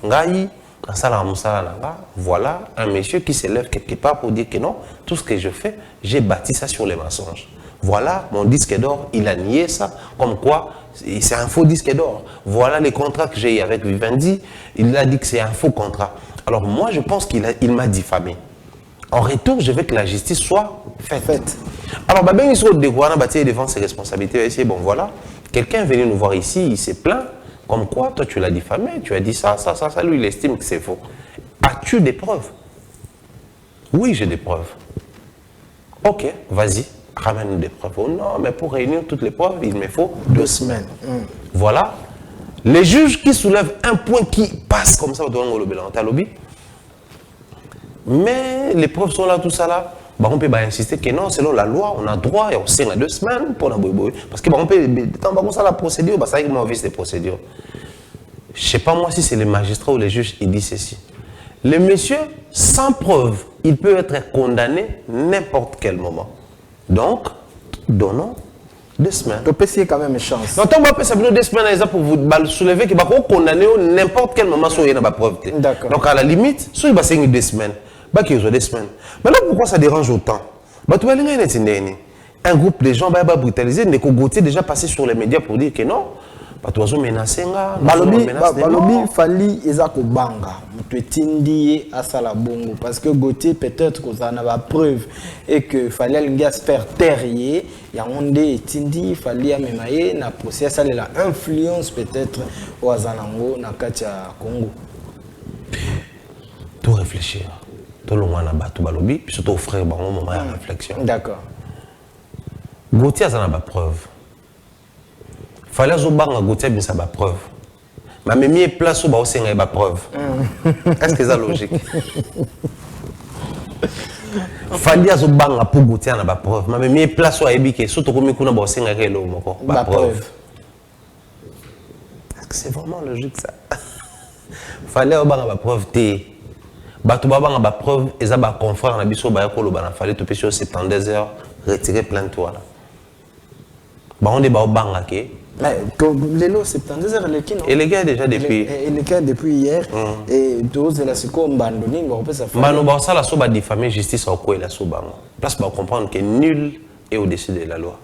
Ngai kasala musala nanga, voilà un monsieur qui se lève quelque part pour dire que non, tout ce que je fais, j'ai bâti ça sur les mensonges. Voilà, mon disque d'or, il a nié ça, comme quoi c'est un faux disque d'or. Voilà les contrats que j'ai eu avec Vivendi, il a dit que c'est un faux contrat. Alors moi, je pense qu'il m'a diffamé. En retour, je veux que la justice soit faite. Alors, ben, ils sont devant ses responsabilités. Ici, bon, voilà. Quelqu'un est venu nous voir ici, il s'est plaint. Comme quoi, toi, tu l'as diffamé, tu as dit ça. Lui, il estime que c'est faux. As-tu des preuves? Oui, j'ai des preuves. Ok, vas-y, ramène-nous des preuves. Oh non, mais pour réunir toutes les preuves, il me faut 2 semaines. Voilà. Les juges qui soulèvent un point qui passe comme ça, mais les preuves sont là, tout ça là. On peut insister que non, selon la loi, on a droit et on signe 2 semaines pour la boy. Parce que on peut, dans la procédure, ça y est, on vise des procédures. Je ne sais pas moi si c'est les magistrats ou les juges qui disent ceci. Le monsieur, sans preuve, il peut être condamné n'importe quel moment. Donc, donnons 2 semaines. Tu peux essayer quand même une chance. Non, tant que ça 2 semaines pour vous soulever que vous condamner n'importe quel moment sur une preuve. D'accord. Donc à la limite, si vous avez 2 semaines, il y a 2 semaines. Maintenant, pourquoi ça dérange autant? Un groupe de gens va brutaliser, Gauthier déjà passé sur les médias pour dire que non. Balobi fali ezako banga mutindi asala bongo parce que Gauthier peut-être qu'on a la preuve et que fallait le faire terrier ya onde tindi fali amemaye na procès ça la influence peut-être au azanango na katia Congo. Tout réfléchir. Tout le monde a battu Balobi puis surtout frère bango moment de réflexion. D'accord. Gauthier a la preuve. Fallait que Gauthier ait la preuve. Mais même place où il y a la preuve. Est-ce que c'est logique? Fallait que pour Gauthier ait la preuve. Mais même place où il y a surtout comme il y a la preuve. Est-ce que c'est vraiment logique ça? Fallait que la preuve. Batouba la preuve, et ça va confrère na biso ba ko loba na fallait te sur 72 heures retirer plainte toi là. Ba on débat au banga ke. Mais les lots 72 heures les qui non. Et les gars déjà depuis. Et les gars depuis hier et dose la siko mbandoni on peut ça faire. Mano ba ça la so ba diffamer justice au quoi la so banga. Place ba comprendre que nul est au-dessus de la loi.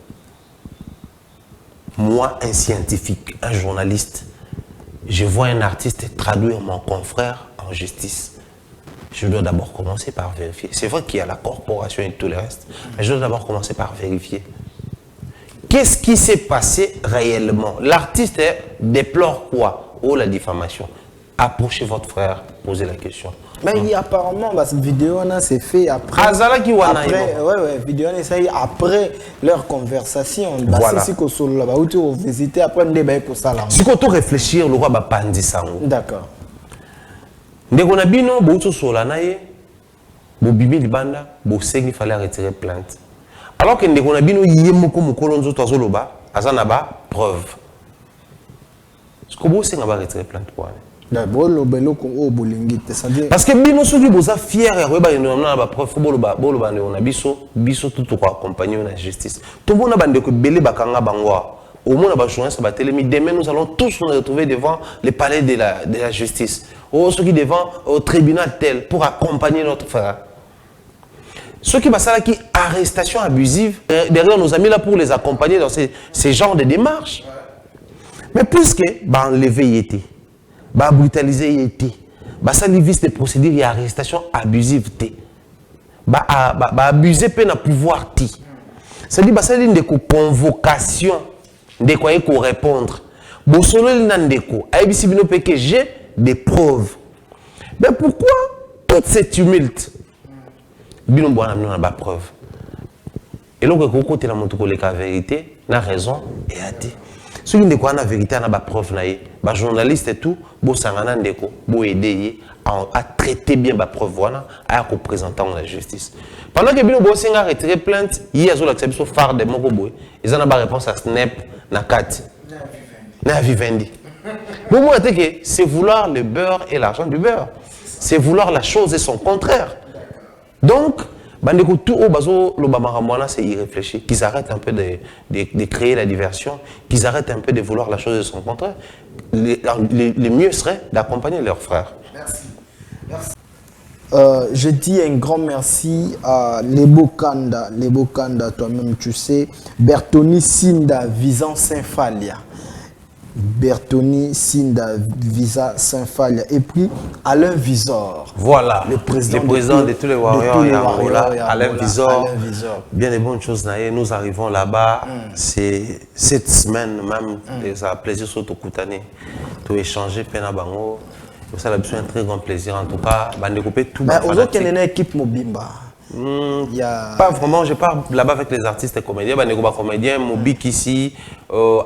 Moi un scientifique, un journaliste, je vois un artiste traduire mon confrère en justice. Je dois d'abord commencer par vérifier. C'est vrai qu'il y a la corporation et tout le reste, mais je dois d'abord commencer par vérifier. Qu'est-ce qui s'est passé réellement? L'artiste déplore quoi? Oh, la diffamation. Approchez votre frère, posez la question. Mais apparemment, cette vidéo s'est fait après. Vidéo après leur conversation. Voilà. Si vous visitez après un débat pour ça. Si vous réfléchir, le roi va pas dire ça. D'accord. Ndeko na bino bouto solana ye bo bibi libanda bo sengi fallait retirer plainte alors que ndeko na bino yemoko mokolo nzoto azoloba azana ba preuve ce que bo senga ba retirer plainte quoi parce que bino soki boza fier ya koyeba na ba preuve boloba na biso tout ko accompagner na justice to bona bandeko belé bakanga bangwa au moins la journaliste ba télémi demain nous allons tous nous retrouver devant le palais de la justice ou ceux qui devant au tribunal tel pour accompagner notre frère. Ceux qui passent là qui arrestation abusive derrière nos amis là pour les accompagner dans ces genres de démarches. Mais puisque enlever y était, brutaliser y était, ça lui vise des procédures et arrestation abusive té, abuser peine à pouvoir ti. Ça dit ça une convocation de quoi qu'on répondre. Bon solo l'indéco, ABC bino que j'ai des preuves. Mais pourquoi tout ce tumulte? Bino boana n'a pas preuve. Et donc côté la montre que la vérité, n'a raison et a dit. Ceux qui ne croient la vérité n'a pas preuve naïe, ba journaliste et tout, bo sangana ndeko, bo aider à traiter bien ba preuve voilà, à représentant la justice. Pendant que bino bo senga retirer plainte, il y a sur l'acception phare de moko boy, ils en a pas réponse à Snap na 4. Na Vivendi. Pour moi, c'est vouloir le beurre et l'argent du beurre. C'est vouloir la chose et son contraire. Donc, c'est irréfléchi. Qu'ils arrêtent un peu de créer la diversion, qu'ils arrêtent un peu de vouloir la chose et son contraire. Le mieux serait d'accompagner leurs frères. Merci. Je dis un grand merci à Lebo Kanda, toi-même tu sais, Bertoni Sinda, Visan Saint-Falia. Bertoni Sinda Visa Saint-Fall et puis Alain Visor. Voilà, le président de tous les Warriors Angola, Alain Visor. Bien des bonnes choses. Nous arrivons là-bas, c'est cette semaine même, et ça a plaisir sur tout Koutane, tout échanger, Penabango. Ça a besoin un très grand plaisir en tout cas. Tout mais aux autres, il y a une équipe Mobimba. Pas vraiment, je pars là-bas avec les artistes et comédiens. Il y a comédiens, Mobik ici,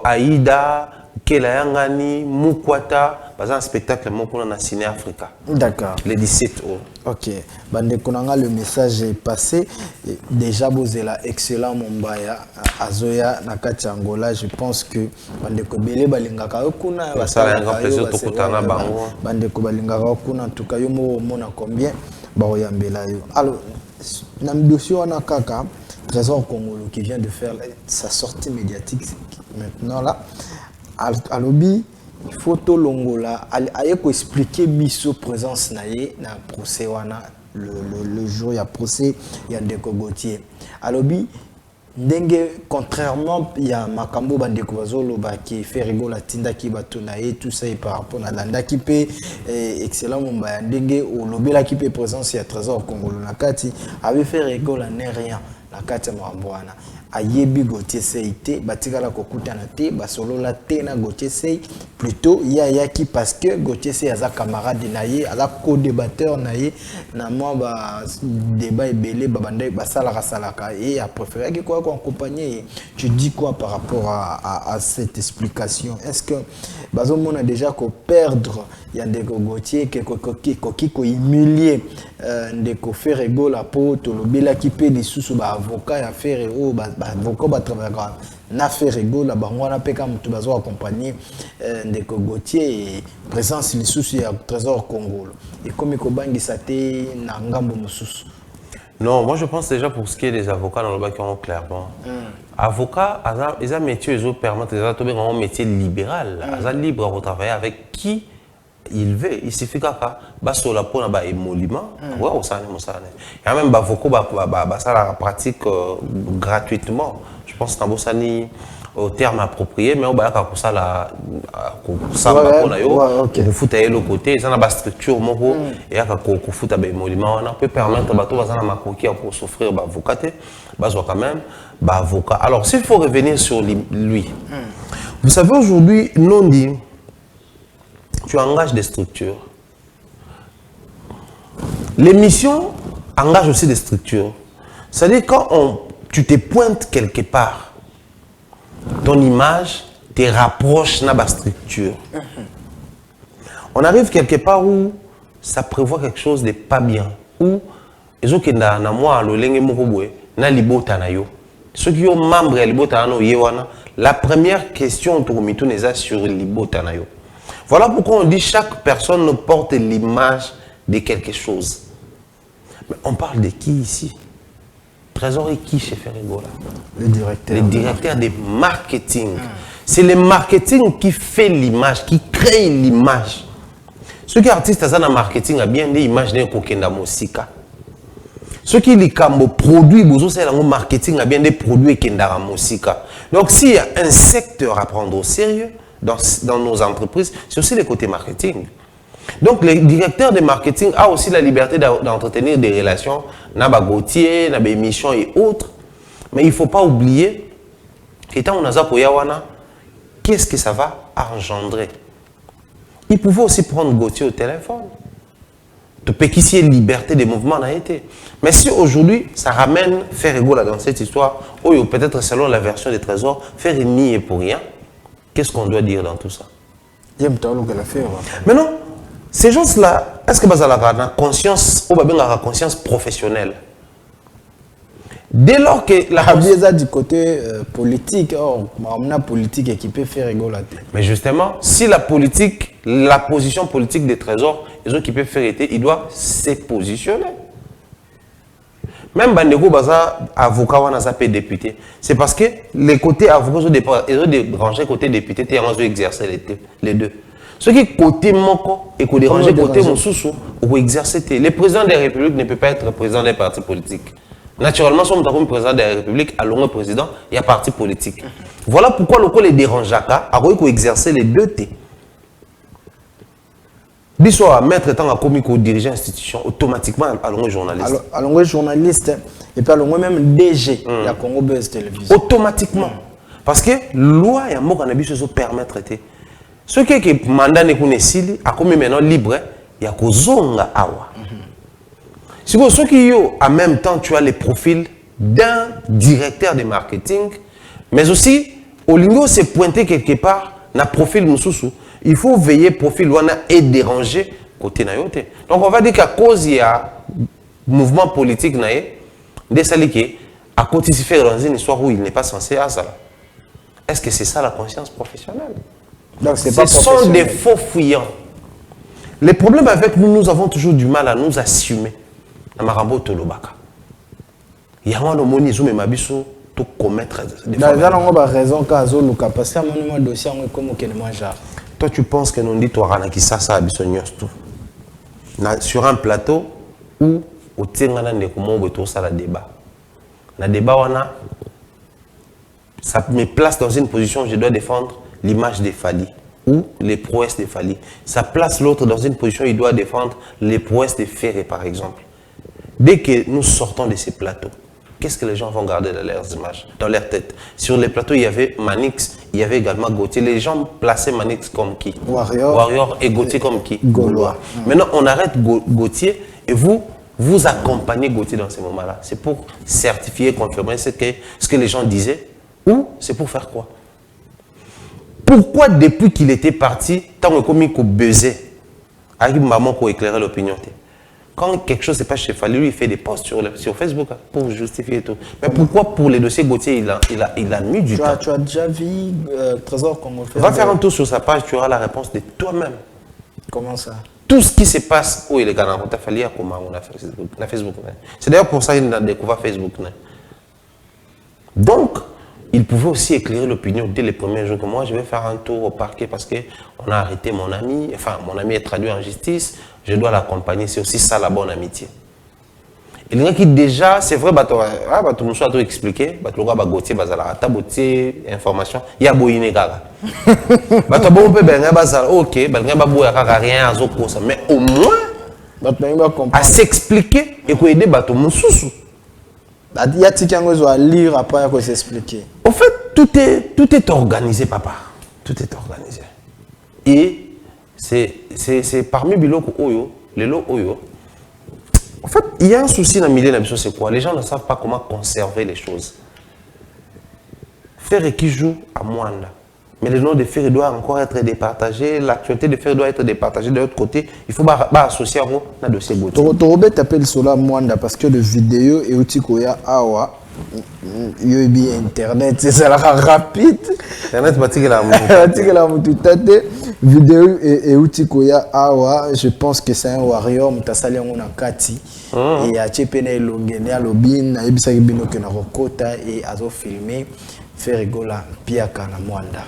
Aïda, Kelayangani, Mukwata. C'est un spectacle qu'on a Ciné Africa. D'accord. Le 17 août. Ok. Le message est passé. Déjà, vous êtes là, excellent Mumbaya, Azoya, Nakati Angola. Je pense que Bandeko Bele Balingaka Okuna. Ça a un grand plaisir de Koutana Bango. Bandeko Balingaka Okuna, en tout cas, yo mona combien Baroyambela yo. Alors, Namdosi Wanakaka, Trésor Congolo, qui vient de faire sa sortie médiatique maintenant là. À l'objet, il faut que l'Ongola aille expliquer biso présence naie na procès wana le jour il y a procès il y a Ndeko Gauthier. À l'objet, contrairement il y a Makambo Bandeko Bazolo qui fait rigoler la tinda qui batonaye tout ça par rapport à l'anda qui peut excellent Mumba ndenge au lobby la qui peut présence il y a Trésor Congolo nakati avait fait rigoler n'est rien nakati mwambwana ayebi Gauthier Seite batikala kokutana te basolola te na Gauthier Sei plutôt ya qui parce que Gauthier Sei aza camarade naye aza co-débatteur naye na moi ba débat ebele babandai basala salaka et a préféré que quoi accompagner. Tu dis quoi par rapport à cette explication? Est-ce que bazomon a déjà ko perdre ya Ndeko Gauthier que ko humilier ndeko faire rigola po to lobela qui peut des sous ba avocat ya faire o avocat ba travailler na fait rigola bango na peka mutu bazo accompagner Ndeko Gauthier présence les sous ya Trésor Congolo et comme ko bangisa te na ngambo mususu. Non, moi je pense déjà pour ce qui est des avocats dans le bac qui ont clairement. Avocat, ils ont un métier, ils ont permis un métier libéral. Ils sont libres de travailler avec qui il veut. Il suffit qu'à basso la peau na émolument. Ouais, au sein de il y a même avocat ça la pratique gratuitement. Je pense que c'est un au terme approprié, mais on va faire ça là, ça va pour nayo, vous foutez le côté, ils ont la structure moko et à qu'on fout avec émolument, on peut permettre bateau bazana makoki pour s'offrir avocat, bazo quand même, avocat. Alors s'il faut revenir sur lui, vous savez aujourd'hui, non dit, tu engages des structures. L'émission engage aussi des structures. C'est-à-dire quand tu te pointes quelque part, ton image te rapproche de la structure. On arrive quelque part où ça prévoit quelque chose de pas bien. Où ceux qui sont moi, ceux qui ont membre de la première question est sur l'ibotanayo. Voilà pourquoi on dit chaque personne porte l'image de quelque chose. Mais on parle de qui ici? Trésor et qui chez Ferrigola? Le directeur. Le directeur de marketing. C'est le marketing qui fait l'image, qui crée l'image. Ceux qui sont artistes dans le marketing ont bien des images de Kokenda Mosika. Ceux qui les produits, c'est le marketing a bien des produits Kenda Mosika. Donc s'il y a un secteur à prendre au sérieux dans nos entreprises, c'est aussi le côté marketing. Donc, le directeur de marketing a aussi la liberté d'entretenir des relations, Naba Gauthier, Naba émissions et autres. Mais il ne faut pas oublier qu'étant on a Yawana, qu'est-ce que ça va engendrer? Il pouvait aussi prendre Gauthier au téléphone. Tu peux qu'il y ait liberté de mouvement n'a été. Mais si aujourd'hui, ça ramène Ferrigola dans cette histoire, ou peut-être selon la version des trésors, faire ni et pour rien, qu'est-ce qu'on doit dire dans tout ça? Mais non. Ces gens-là, est-ce que vous avez la conscience ou la conscience professionnelle? Dès lors que la conscience du côté politique, on a politique qui peut faire rigoler. Mais justement, si la politique, la position politique des trésors, les autres qui peuvent faire été, ils doivent se positionner. Même Bandego Baza, avocat, on a député. C'est parce que les côtés avocats, ils ont dérangé côté député, ils ont exercé les deux. Ce qui est côté moko et qu'on dérange côté mon sous ou exercer. Le président de la République ne peut pas être président des partis politiques. Naturellement, si on est président de la République, à long président, il y a parti politique. Voilà pourquoi le col est dérangeaka a réussi à exercer les deux T. Biso à mettre tant à commis qu'au dirigeant institution automatiquement à l'ongé journaliste. À l'ongé journaliste et puis à l'ongé même DG de la Congo Buzz Télévision. Automatiquement. Parce que loi et un mot qu'on a besoin de permettre. Ce qui est mandat n'est qu'on est sili, à comme maintenant libre, il y a qu'aux zonga awa. Si vous ceux qui ont en même temps tu as les profils d'un directeur de marketing, mais aussi au lingo c'est pointé quelque part na profil mususu. Il faut veiller profil wana et déranger côté nayote. Donc on va dire qu'à cause il y a mouvement politique naé, des saliki à côté de faire dans une histoire où il n'est pas censé à ça. Est-ce que c'est ça la conscience professionnelle? Donc ce sont des faux fuyants. Les problèmes avec nous, nous avons toujours du mal à nous assumer. Namarambo Tolobaka. Il y a un moment où mais mabiso tout commettre des fautes. Dans la raison qu'Azo Luka parce que mon dossier est comme aucun mangear. Toi tu penses que nous dit toi Ranaki ça tout. Sur un plateau où au Tengana ne comment tout ça la débat. La débat wana ça me place dans une position où je dois défendre l'image des Fali ou les prouesses des Fali. Ça place l'autre dans une position où il doit défendre les prouesses des Ferré, par exemple. Dès que nous sortons de ces plateaux, qu'est-ce que les gens vont garder dans leurs images, dans leur tête? Sur les plateaux, il y avait Manix, il y avait également Gauthier. Les gens plaçaient Manix comme qui? Warrior et Gauthier comme qui? Gaulois. Maintenant, on arrête Gauthier et vous accompagnez Gauthier dans ces moments-là. C'est pour certifier, confirmer ce que les gens disaient ou c'est pour faire quoi? Pourquoi depuis qu'il était parti, tant que commis qu'on buzzait, avec maman qu'on éclairait l'opinion? Quand quelque chose n'est pas chez Fali, lui, il fait des posts sur Facebook pour justifier et tout. Mais pourquoi pour les dossiers Gauthier, il a mis du temps? Tu as déjà vu Trésor Congo faire? Va faire un tour sur sa page, tu auras la réponse de toi-même. Comment ça? Tout ce qui se passe où il est gagnant, il a fallu comment on a Facebook. C'est d'ailleurs pour ça qu'il a découvert Facebook. Donc, il pouvait aussi éclairer l'opinion dès les premiers jours que moi, je vais faire un tour au parquet parce qu'on a arrêté mon ami. Enfin, mon ami est traduit en justice. Je dois l'accompagner. C'est aussi ça la bonne amitié. Il y a qui déjà, c'est vrai, tout le monde a tout expliqué. Il y a Gauthier, Gauthier, information. Il y a Boyine Gaga. Ok, rien à mais au moins, à s'expliquer et qu'on aide tout le monde. Il y a des gens à lire après à s'expliquer. En fait, tout est organisé, papa. Tout est organisé. Et c'est parmi les lots Oyo, les lots Oyo. En fait, il y a un souci dans le milieu de la mission, c'est quoi? Les gens ne savent pas comment conserver les choses. Faire qui joue à Mwanda. Mais le nom de Ferré doit encore être départagé. L'actualité de Ferré doit être départagée. De l'autre côté, il faut associer à dossier Gauthier. Robert appelle cela Mwanda parce que les vidéos et outils Koya Awa, Internet, c'est ça rapide. Internet, vidéo et outils Koya Awa, je pense que c'est un warrior, Mutassali on a Kati. Et à Tchepene Longene, à Lobin, à Ebisaki Bino Kenarokota et à filmer, faire rigoler Piaka na Mwanda.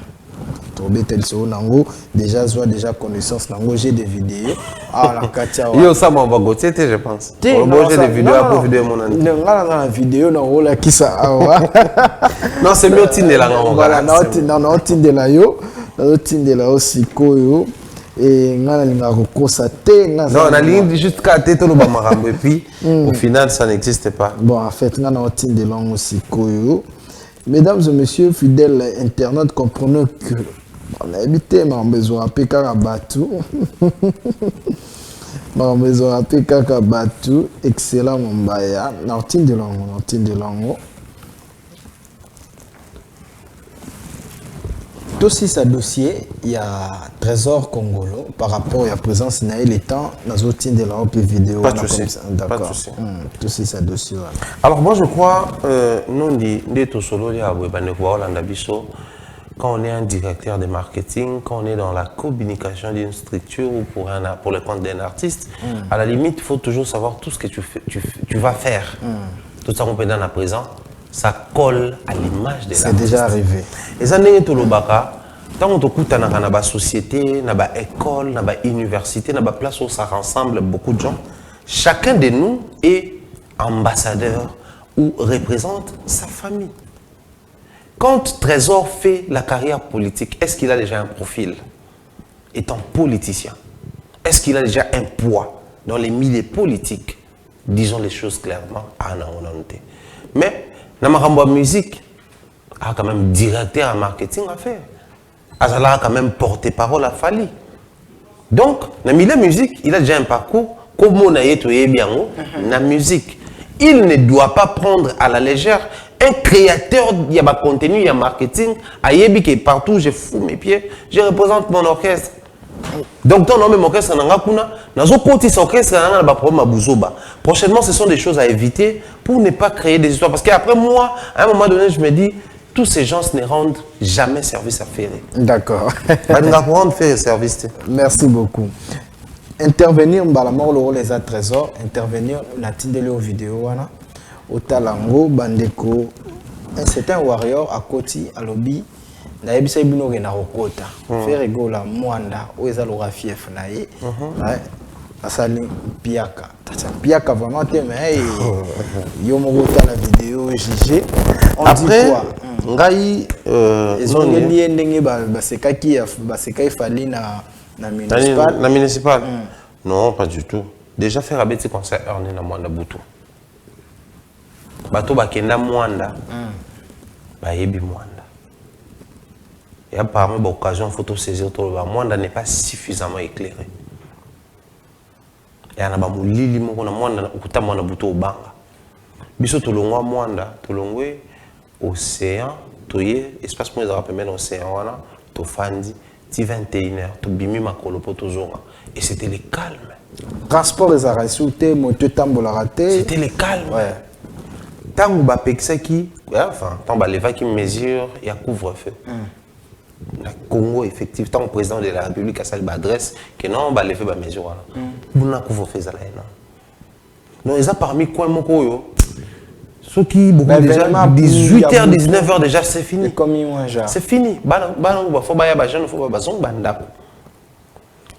Déjà, j'ai déjà connaissance, j'ai des vidéos. Ah, la Katia. Yo, ça m'a Gauthier, je pense. J'ai des vidéos après vidéo mon ami. Non, la vidéo, non, la qui ça. Non, c'est mieux Tinde là. Voilà, non, Tinde là, yo. Tinde là aussi, koyo. Et on a constaté. Non, on a ligne jusqu'à tête au Bamarambo. Et puis, au final, ça n'existe pas. Bon, en fait, on a Tinde là aussi, koyo. Mesdames et messieurs, fidèles internautes, comprenez que on a habité ma maison à Pekarabatou. Ma maison à Pekarabatou, excellent Mombaya. Nortine de Lango. Aussi, ce dossier, il y a Trésor Congolo par rapport à la présence de les temps dans les de la vidéo. Pas de souci. D'accord. Tout ce dossier. Alors, moi, je crois, nous, quand on est un directeur de marketing, quand on est dans la communication d'une structure ou pour le compte d'un artiste, à la limite, il faut toujours savoir tout ce que tu vas faire. Tout ça qu'on peut dans la présent. Ça colle à l'image de l'artiste. C'est déjà arrivé. Et ça n'est pas le baka. Tant on écoute dans la société, dans l'école, dans l'université, dans la place où ça rassemble beaucoup de gens, chacun de nous est ambassadeur ou représente sa famille. Quand Trésor fait la carrière politique, est-ce qu'il a déjà un profil étant politicien? Est-ce qu'il a déjà un poids dans les milieux politiques? Disons les choses clairement. Mais, dans ma musique, il a quand même directeur en marketing à faire. Il a quand même porte-parole à Fali. Donc, dans le milieu musique, il a déjà un parcours comme on a été bien dans la musique. Il ne doit pas prendre à la légère un créateur, il y a un contenu, il y a un marketing. À Yebi qui est partout, je fous mes pieds, je représente mon orchestre. Donc, dans mon orchestre, prochainement, ce sont des choses à éviter pour ne pas créer des histoires. Parce qu'après moi, à un moment donné, je me dis, tous ces gens ne rendent jamais service à Ferré. D'accord. Service. Merci beaucoup. Intervenir, les trésors, intervenir, natindele aux vidéos, au talango, bandeko, c'est un warrior à côté, à lobby. Na yebisa ibino ke na kokota faire gola mwanda oza lo rafief na ye asali piaka piaka vraiment te mais yo moko la vidéo jugé après ngai ezongeli ndenge ba sekaki ba sekai fali na municipal non pas du tout déjà faire abeti concert orné na mwanda butu bato bakenda mwanda ba yebi mwanda. Et apparemment, l'occasion, il faut saisir tout le monde n'est pas suffisamment éclairé. Et il y a un lili qui est un peu de banga. Biso tout le monde, tout le monde, océan, espace pour les Européens, océan, tout fandi, 21h, tout bimi makolo pour toujours. Et c'était le calme. Transport les arrêts sauté, moto tambola raté. C'était le calme. Ouais. Tant que Bapexaki, enfin, tant que les qui mesure, il y a couvre-feu. Le Congo, effectivement, tant que le président de la République a salé l'adresse, que non, on va lever la mesure. Vous n'avez pas fait ça. Donc, ils ont parmi quoi, mon coyo? Ceux qui, beaucoup déjà, 18h, 19h déjà, c'est fini. C'est fini. Il faut que les gens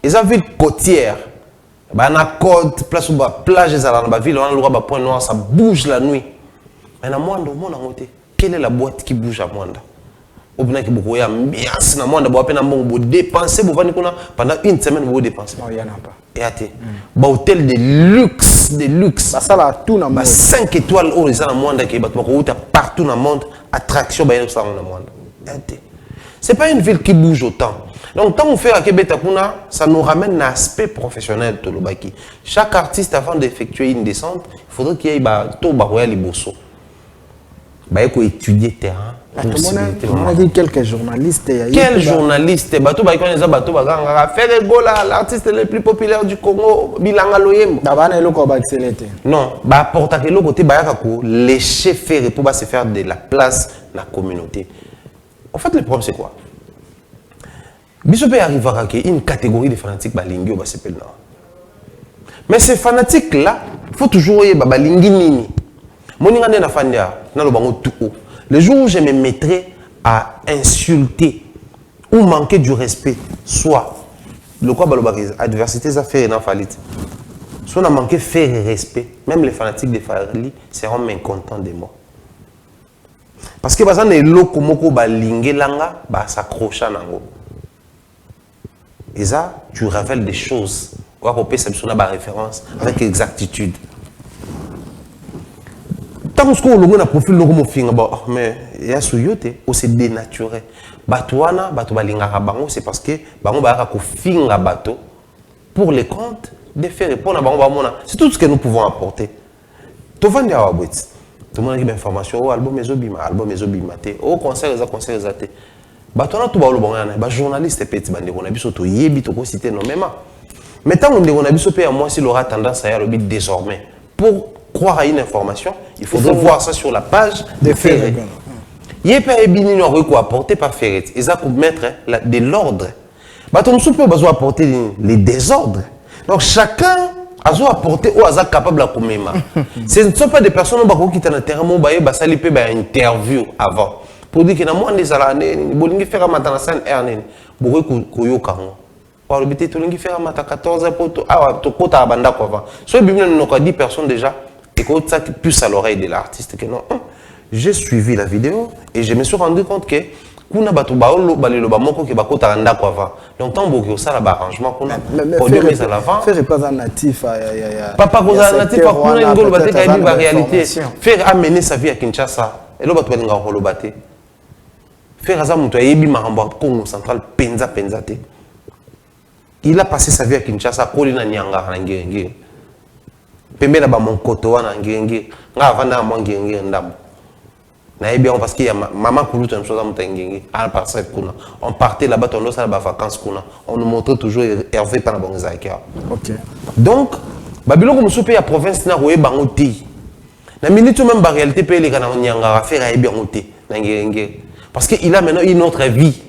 ils ont vu côtière. La côte, place où la plage, la ville, on a le droit de point noir, ça bouge la nuit. Mais dans le monde, quelle est la boîte qui bouge à Mwanda? Au bout de la ambiance, vous dépensez pendant une semaine, vous dépensez. Non, il n'y en a pas. Et à hôtel de luxe. Ça là, tout dans le monde. 5 étoiles, ils sont dans le monde, partout dans le monde, attraction, ils sont dans le monde. Ce n'est pas une ville qui bouge autant. Donc, tant qu'on fait à Québec, ça nous ramène à l'aspect professionnel de l'Obaki. Chaque artiste, avant d'effectuer une descente, il faudrait qu'il y ait tout le bosso. Il faut étudier le terrain. On a dit quelques journalistes. Quel journaliste? L'artiste le plus populaire du Congo, Bilanga Loyembo. Non, les chefs ferrés pour se faire de la place dans la communauté. En fait, le problème c'est quoi? Bisopé arrive à une catégorie de fanatiques balingi au s'appelle là. Mais ces fanatiques là, il faut toujours y balingi nini. Moninga na fandia na lo bango tout. Le jour où je me mettrai à insulter ou manquer du respect, soit le quoi adversité ça fait dans falit. Soit on a manqué faire respect, même les fanatiques de Fali seront mécontents de moi. Parce que bazan est loko moko balingi langa ba s'accrocha nango. Et ça, tu révèles des choses. On va couper cette référence avec exactitude. Tant que vous avez un profil, mais il y a c'est dénaturé. C'est parce que pour les comptes de faire répondre. C'est tout ce que nous pouvons apporter. Tout le monde a une information, album au concert, journaliste mais tant qu'on aura tendance à y désormais pour croire à une information, il faudrait voir ça sur la page de Ferret. Il y a pas de apporter par Ferret. Ils ont mettre de l'ordre. On peut apporter les désordres. Donc chacun a apporté ou est capable de commémorer. Ce ne sont pas des personnes qui sont dans le terrain, qui ont fait une interview avant. Pour dire que dans le monde des années, ils faire un scène erné. Ils ont faire 14 heures pour tout. Ah, tu as un banda. Soit il y a 10 personnes déjà. Et que ça plus à l'oreille de l'artiste que non. j'ai suivi la vidéo et je me suis rendu compte que kuna bato baolo balelo bamoko ke bakota randa kwa va longtemps beaucoup ça la arrangement kuna podium est à l'avant faire pas un natif papa koza natif pa kuna ngolo baté ka ba réalité faire amener sa vie à Kinshasa et lo bato balinga ko lo baté faire aza muto yebi makambo Congo central penza te il a passé sa vie à Kinshasa koli na nyanga na ngenge pembe na ba monkoto wana ngenge nga vanda mo ngenge ndam. Bien parce qu'il y a maman Koulout, une chose à Moutengue, à partir kuna. On partait là-bas, on a la vacances kuna. On nous montrait toujours Hervé par la bonne zaïka. Ok. Donc, Babylone comme soupe à province na roué bangoti. Na minute même la réalité paye les canons nyanga faire à bien ôté. Parce qu'il a maintenant une autre vie.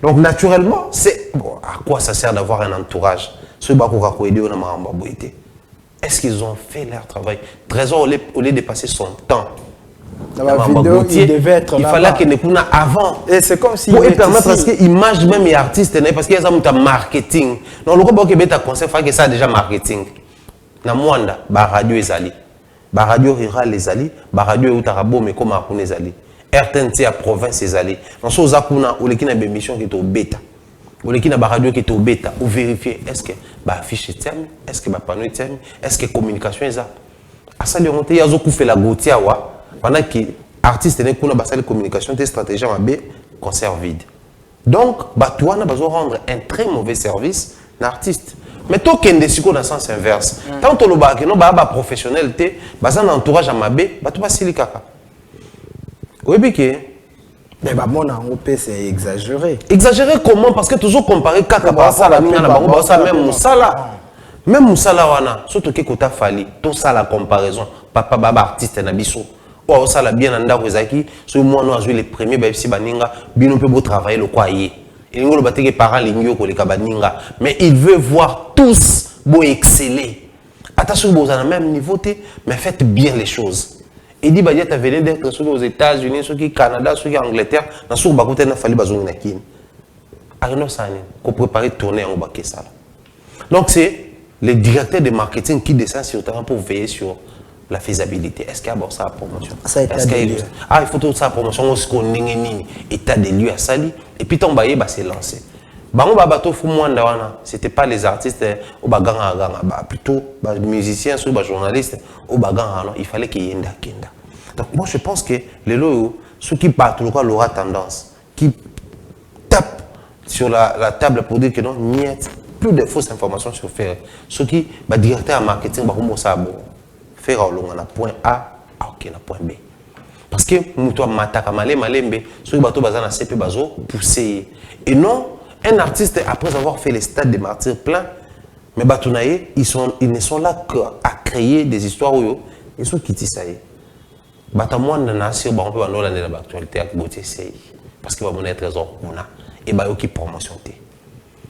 Donc naturellement, c'est bon, à quoi ça sert d'avoir un entourage? Ce bako kako aider on a maramba boité. Est-ce qu'ils ont fait leur travail? Trésor au lieu de passer son temps. Dans la vidéo, il devait être là. Il fallait qu'il ne puisse avant. Et c'est comme si. Pour permettre parce que l'image même est artiste, parce qu'il y a un marketing. Non, le robot qui est un conseil, il faut que ça déjà marketing. Na Mwanda, ba radio ezali. Ba radio rural ezali, ba radio utarabo mais comme akune ezali. RTNC à province ezali. Dans ce zakuna ou l'équipe de mission qui est au bêta. Ou l'équipe de radio qui est au bêta. Ou vérifier est-ce que ba affiche est terme, est-ce que ba panneau est terme, est-ce que communication est ça. À ça le monter yazo fait la gotia wa. Pendant que l'artiste n'est pas dans la communication, des stratégies à B, concert vide. Donc, tu as besoin de rendre un très mauvais service à l'artiste. Mais toi, tu as des dans le sens inverse. Tant que tu as professionnel, tu as un entourage à B, tu vas se faire. Oui, mais mon enveloppe, c'est exagéré. Exagéré comment? Parce que toujours comparer Kaka par rapport à la mienne, même Moussala. Même Moussala, surtout que tu as fallu, tout ça la comparaison. Papa, baba, artiste, nabiso. Oh, ça l'a bien anda kozaki so moi no azui les premiers ba fisi baninga bino pe beau travailler le quoi yé et ngolo bateke parents lingyo ko le kabaninga mais il veut voir tous beau exceller attention vous à le même niveau mais faites bien les choses et dit bah tu venez d'être aux États-Unis ceux qui Canada ceux qui Angleterre dans sur ba côté na fali bazongi na kin arino sane ko préparer tourner en baké ça donc c'est le directeur de marketing qui descend sur le terrain pour veiller sur la faisabilité. Est-ce qu'il y a ça à promotion? Il faut tout ça à promotion. Est-ce qu'on est état des lieux à Sali? Et puis, ton baillet, c'est lancé. C'était pas les artistes au plutôt les musiciens, les journalistes au il fallait qu'il y ait kenda. Donc, moi, je pense que les lots, ceux qui partent, l'aura tendance, qui tapent sur la table pour dire que non, il n'y a plus de fausses informations sur faire. Ceux qui, directeur en marketing, ça faire un point A, ok, un point B. Parce que nous avons malembe, ceux qui ont CP bazo pousser. Et non, un artiste après avoir fait les stades des martyrs pleins, mais Batounaye, ils ne sont là qu'à créer des histoires où ils sont quittés ça y est. Batamouan n'a pas on peut avoir l'actualité avec beauté parce qu'il va monnaie trésor on a et bah qui promotion té.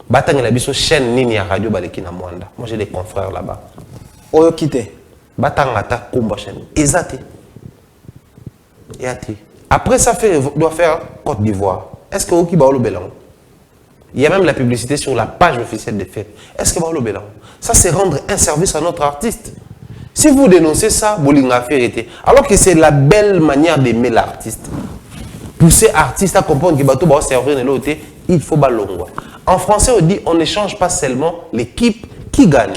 Batang la biso chaîne nini à radio baleki na Mwanda. Moi j'ai des confrères là-bas. Oyo quitté. Batangata combat chaîne exacté et après ça doit faire Côte d'Ivoire. Est-ce que Oki Baolo Bélan? Il y a même la publicité sur la page officielle des fêtes. Est-ce que Baolo Bélan? Ça c'est rendre un service à notre artiste. Si vous dénoncez ça, Bolinga fait. Alors que c'est la belle manière d'aimer l'artiste. Pousser l'artiste à comprendre que Bato va servir de l'autre, il faut balongwa. En français on dit on ne change pas seulement l'équipe qui gagne.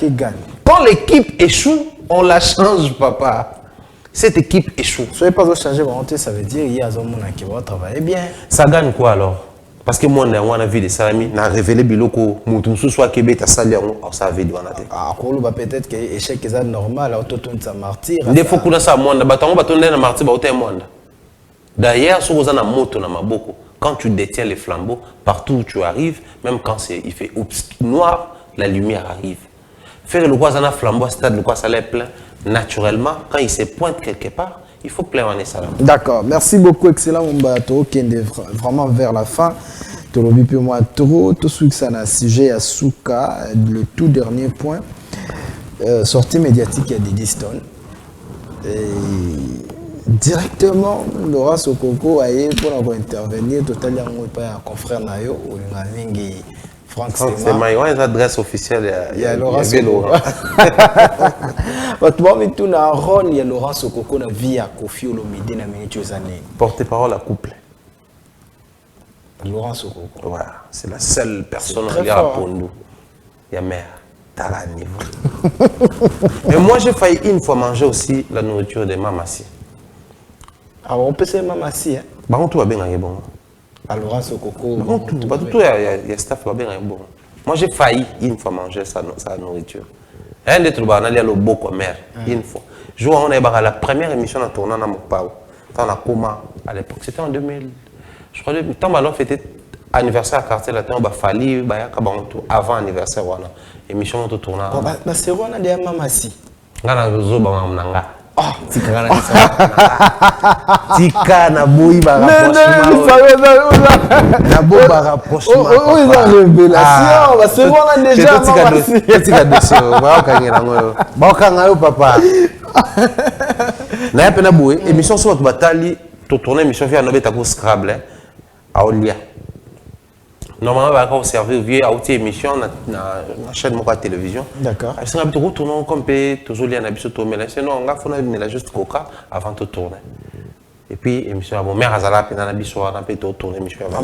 Quand l'équipe échoue, on la change, papa. Cette équipe échoue. Soyez pas changer, ça veut dire qu'il y a un monde qui va travailler bien. Ça gagne quoi alors? Parce que moi, on a vu des salami, on a révélé biloko, moutou soit Québec, ça sali, ça a vu de ah, peut-être que l'échec est normal, autotune ça martyr. Il faut qu'on a ça, moi, on a martyr, d'ailleurs, si vous avez un moto dans ma boko, quand tu détiens les flambeaux, partout où tu arrives, même quand il fait noir, la lumière arrive. Faire le quoi, ça a flambeau, stade, le quoi, ça l'est plein. Naturellement, quand il se pointe quelque part, il faut plein en ça. D'accord, merci beaucoup, excellent Mbato, qui est vraiment vers la fin. Tout ce qui est un sujet à Souka, le tout dernier point, sortie médiatique à Didi Stone. Directement, Laura Sokoko a eu pour intervenir, totalement un confrère Nayo, ou une Franck c'est une adresse officielle. Il y a Laura. Tu vois, mais tout un rôle, il y a Laurent Sokoko dans vie à Kofi Olomide dans les années. Porte-parole à couple. Laurent Sokoko. Voilà, c'est la seule personne très qui regarde fort. pour nous. Il y a mère, t'as la niveau. Et moi, j'ai failli une fois manger aussi la nourriture de Mamassi. Alors, on peut se dire Mamassi, hein? Par contre, tout va bien, il est bon. À Laurent Sokoko. Par contre, tout, il y a staff, va bien, il est bon. Moi, j'ai failli une fois manger sa nourriture. Rien d'être bon, on allait à l'Oboko, mère, une fois. Jour, on est la première émission en tournant dans mon pao. Dans la coma, à l'époque, c'était en 2000. Je crois que le temps, on fêtait anniversaire à quartier latin, on a fallu, avant anniversaire, voilà. Émission on tourne. C'est quoi, on a des Mamassi? On a des zoba, on a Tika na boui ba rapprochement. Na boui ba rapprochement. Oh, ils ont révélation. C'est quoi, on a déjà Mamassi? Tika dossier. Ba okangela ngoyo. Ba okanga yo papa. Na ya pena boui émission so batali to tourner émission via no beta ko Scrabble à Olia. Normalement, on va observer vieux outil émission na chaîne de télévision. D'accord. Si on a tout tourner comme peut toujours lié à biso tourner. Sinon on va faire juste coca avant de tourner. Et puis émission bon mère azala pe na biso on peut tourner émission avant.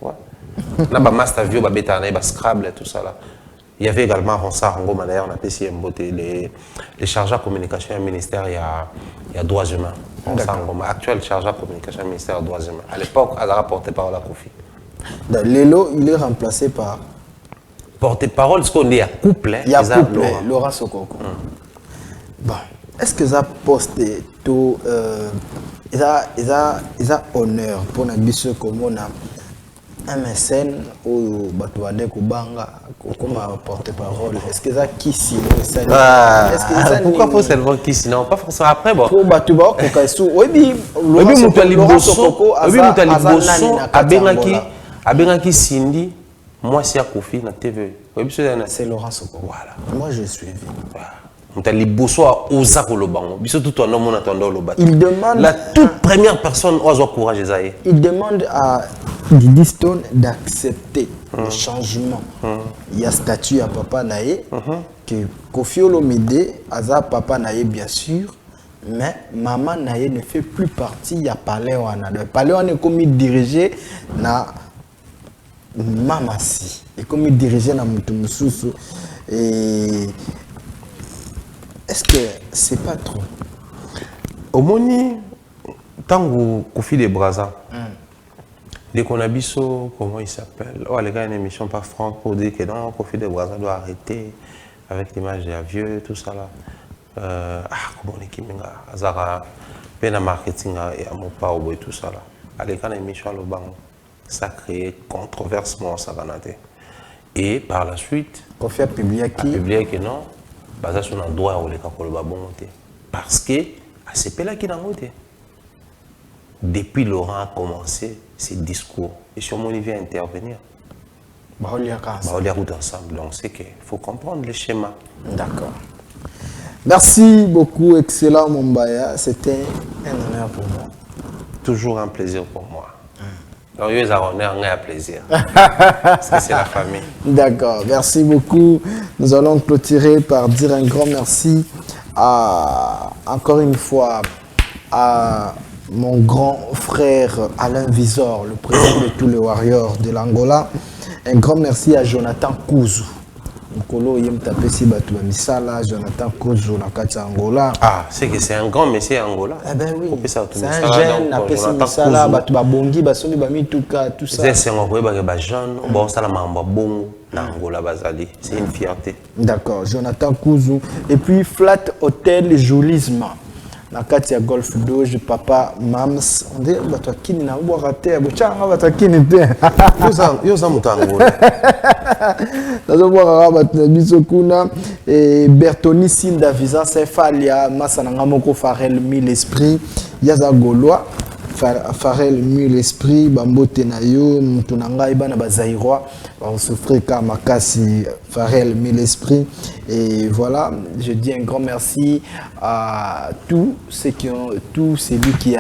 Ouais. Là ba master vieux ba beta na ba Scrabble tout ça là. Il y avait également Ronsard Ngoma d'ailleurs on a PC Mboté les chargés de communication au ministère il y a droits humains. Ronsard Ngoma actuel chargé de communication au ministère des droits humains. À l'époque elle a rapporté par la Kofi. Lélo, il est remplacé par... Porte-parole, ce qu'on dit à couple. Il y a couple, Laurent Sokoko. Bon, est-ce que ça poste tout... Il a honneur pour nous comme on a un mécène ou Batouade Koubanga comme porte-parole. Est-ce que ça qui sinon pourquoi faut seulement qui sinon pas forcément après bon. Pour Batouba Kokaisu, oui, Laurent Sokoko, Abengaki Cindy, moi c'est à Kofi na TV. C'est Laurent Sokoko. Voilà. Moi je suis vu. Il demande la toute première personne qui a courage. Il demande à Didi Stone d'accepter le changement. Il y a statut à Papa Naye que Kofi Olomide a Papa Naye bien sûr. Mais Maman Naye ne fait plus partie. Il y a Paléoana. Le Paléoana est comme dirigé na Mamassi. Et comme dirigé na Mutumususu. Et est-ce que c'est pas trop? Au Moni, tant que Kofi de Braza, dès qu'on a biso, comment il s'appelle? Oh, les gars, une émission par Franck pour dire que non, Kofi de Braza doit arrêter avec l'image des vieux, tout ça là. Comment on est qui m'a Azara, pena marketing et à mon pao et tout ça là. Avec une émission à l'Obango, ça a créé controversement ça ganaté. Et par la suite, Kofi a publié que non. Basé sur un droit où les Kakoloba bon parce que à ce là qui n'a monté. Depuis Laurent a commencé ses discours et sur mon vient intervenir. On y a route ensemble donc c'est qu'il faut comprendre les schémas. D'accord. Merci beaucoup, excellent Mombaya. C'était un honneur pour moi. Toujours un plaisir pour moi. Donc, ils ont un plaisir. Parce que c'est la famille. D'accord, merci beaucoup. Nous allons clôturer par dire un grand merci encore une fois, à mon grand frère Alain Visor, le président de tous les Warriors de l'Angola. Un grand merci à Jonathan Kouzou. Jonathan Kouzou, la Katia Angola. Ah, c'est que c'est un grand monsieur Angola. Eh ben oui. C'est un jeune, appelé Misala, Babongi, Basomi, Bamituka, tout ça. C'est un jeune, c'est une fierté. D'accord, Jonathan Kouzou. Et puis Flat Hotel Joulisme. Na Katia Golf Doge, Papa Mams. On dit, tu as kini na boire à terre, tu as kini terre. Et Bertoni Sinda Visa Sefalia, Massananga Moko Farel Mille Esprit, Yaza Gaulois, Farel Mille Esprit, Bambo Tenayo, Moutunanga Ibana Bazaïrois, on souffrait comme Makassi, Farel Mille Esprit. Et voilà, je dis un grand merci à tous ceux qui ont, tous celui qui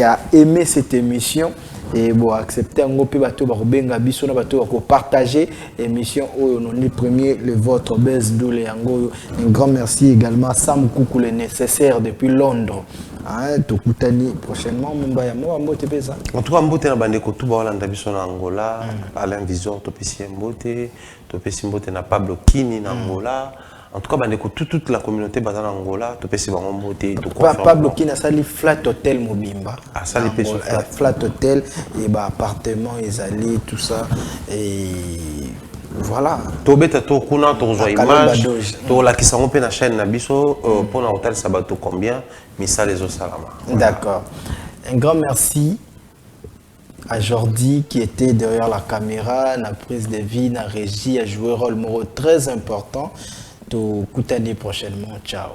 a aimé cette émission. et bon accepter un peu bateau babenga biso na bateau ko partager émission oyo non ni premier le votre base doule yango. Un grand merci également à Sam Koukou le nécessaire depuis Londres. Hein, tokutani prochainement mumba ya mo mbote pesa. En tout cas mbote na bandeko tout ba Holanda biso na Angola, Alain Visor topesi mbote, topesi mbote na Pablo Kini na Angola. En tout cas bandeko toute la communauté bazana Angola, topesi bango mbote to confirme. Pablo Kini a sali Flat Hotel Mobimba. Ah ça les peso Flat Hotel et bah appartement ils tout ça et voilà. Tobeta to kuna to zo image to la kisango pe na chaîne na biso pour na hotel sabato combien misa les salama. D'accord. Un grand merci à Jordi qui était derrière la caméra, la prise de vie, la régie, a joué un rôle très important. Tout écoutez prochainement. Ciao.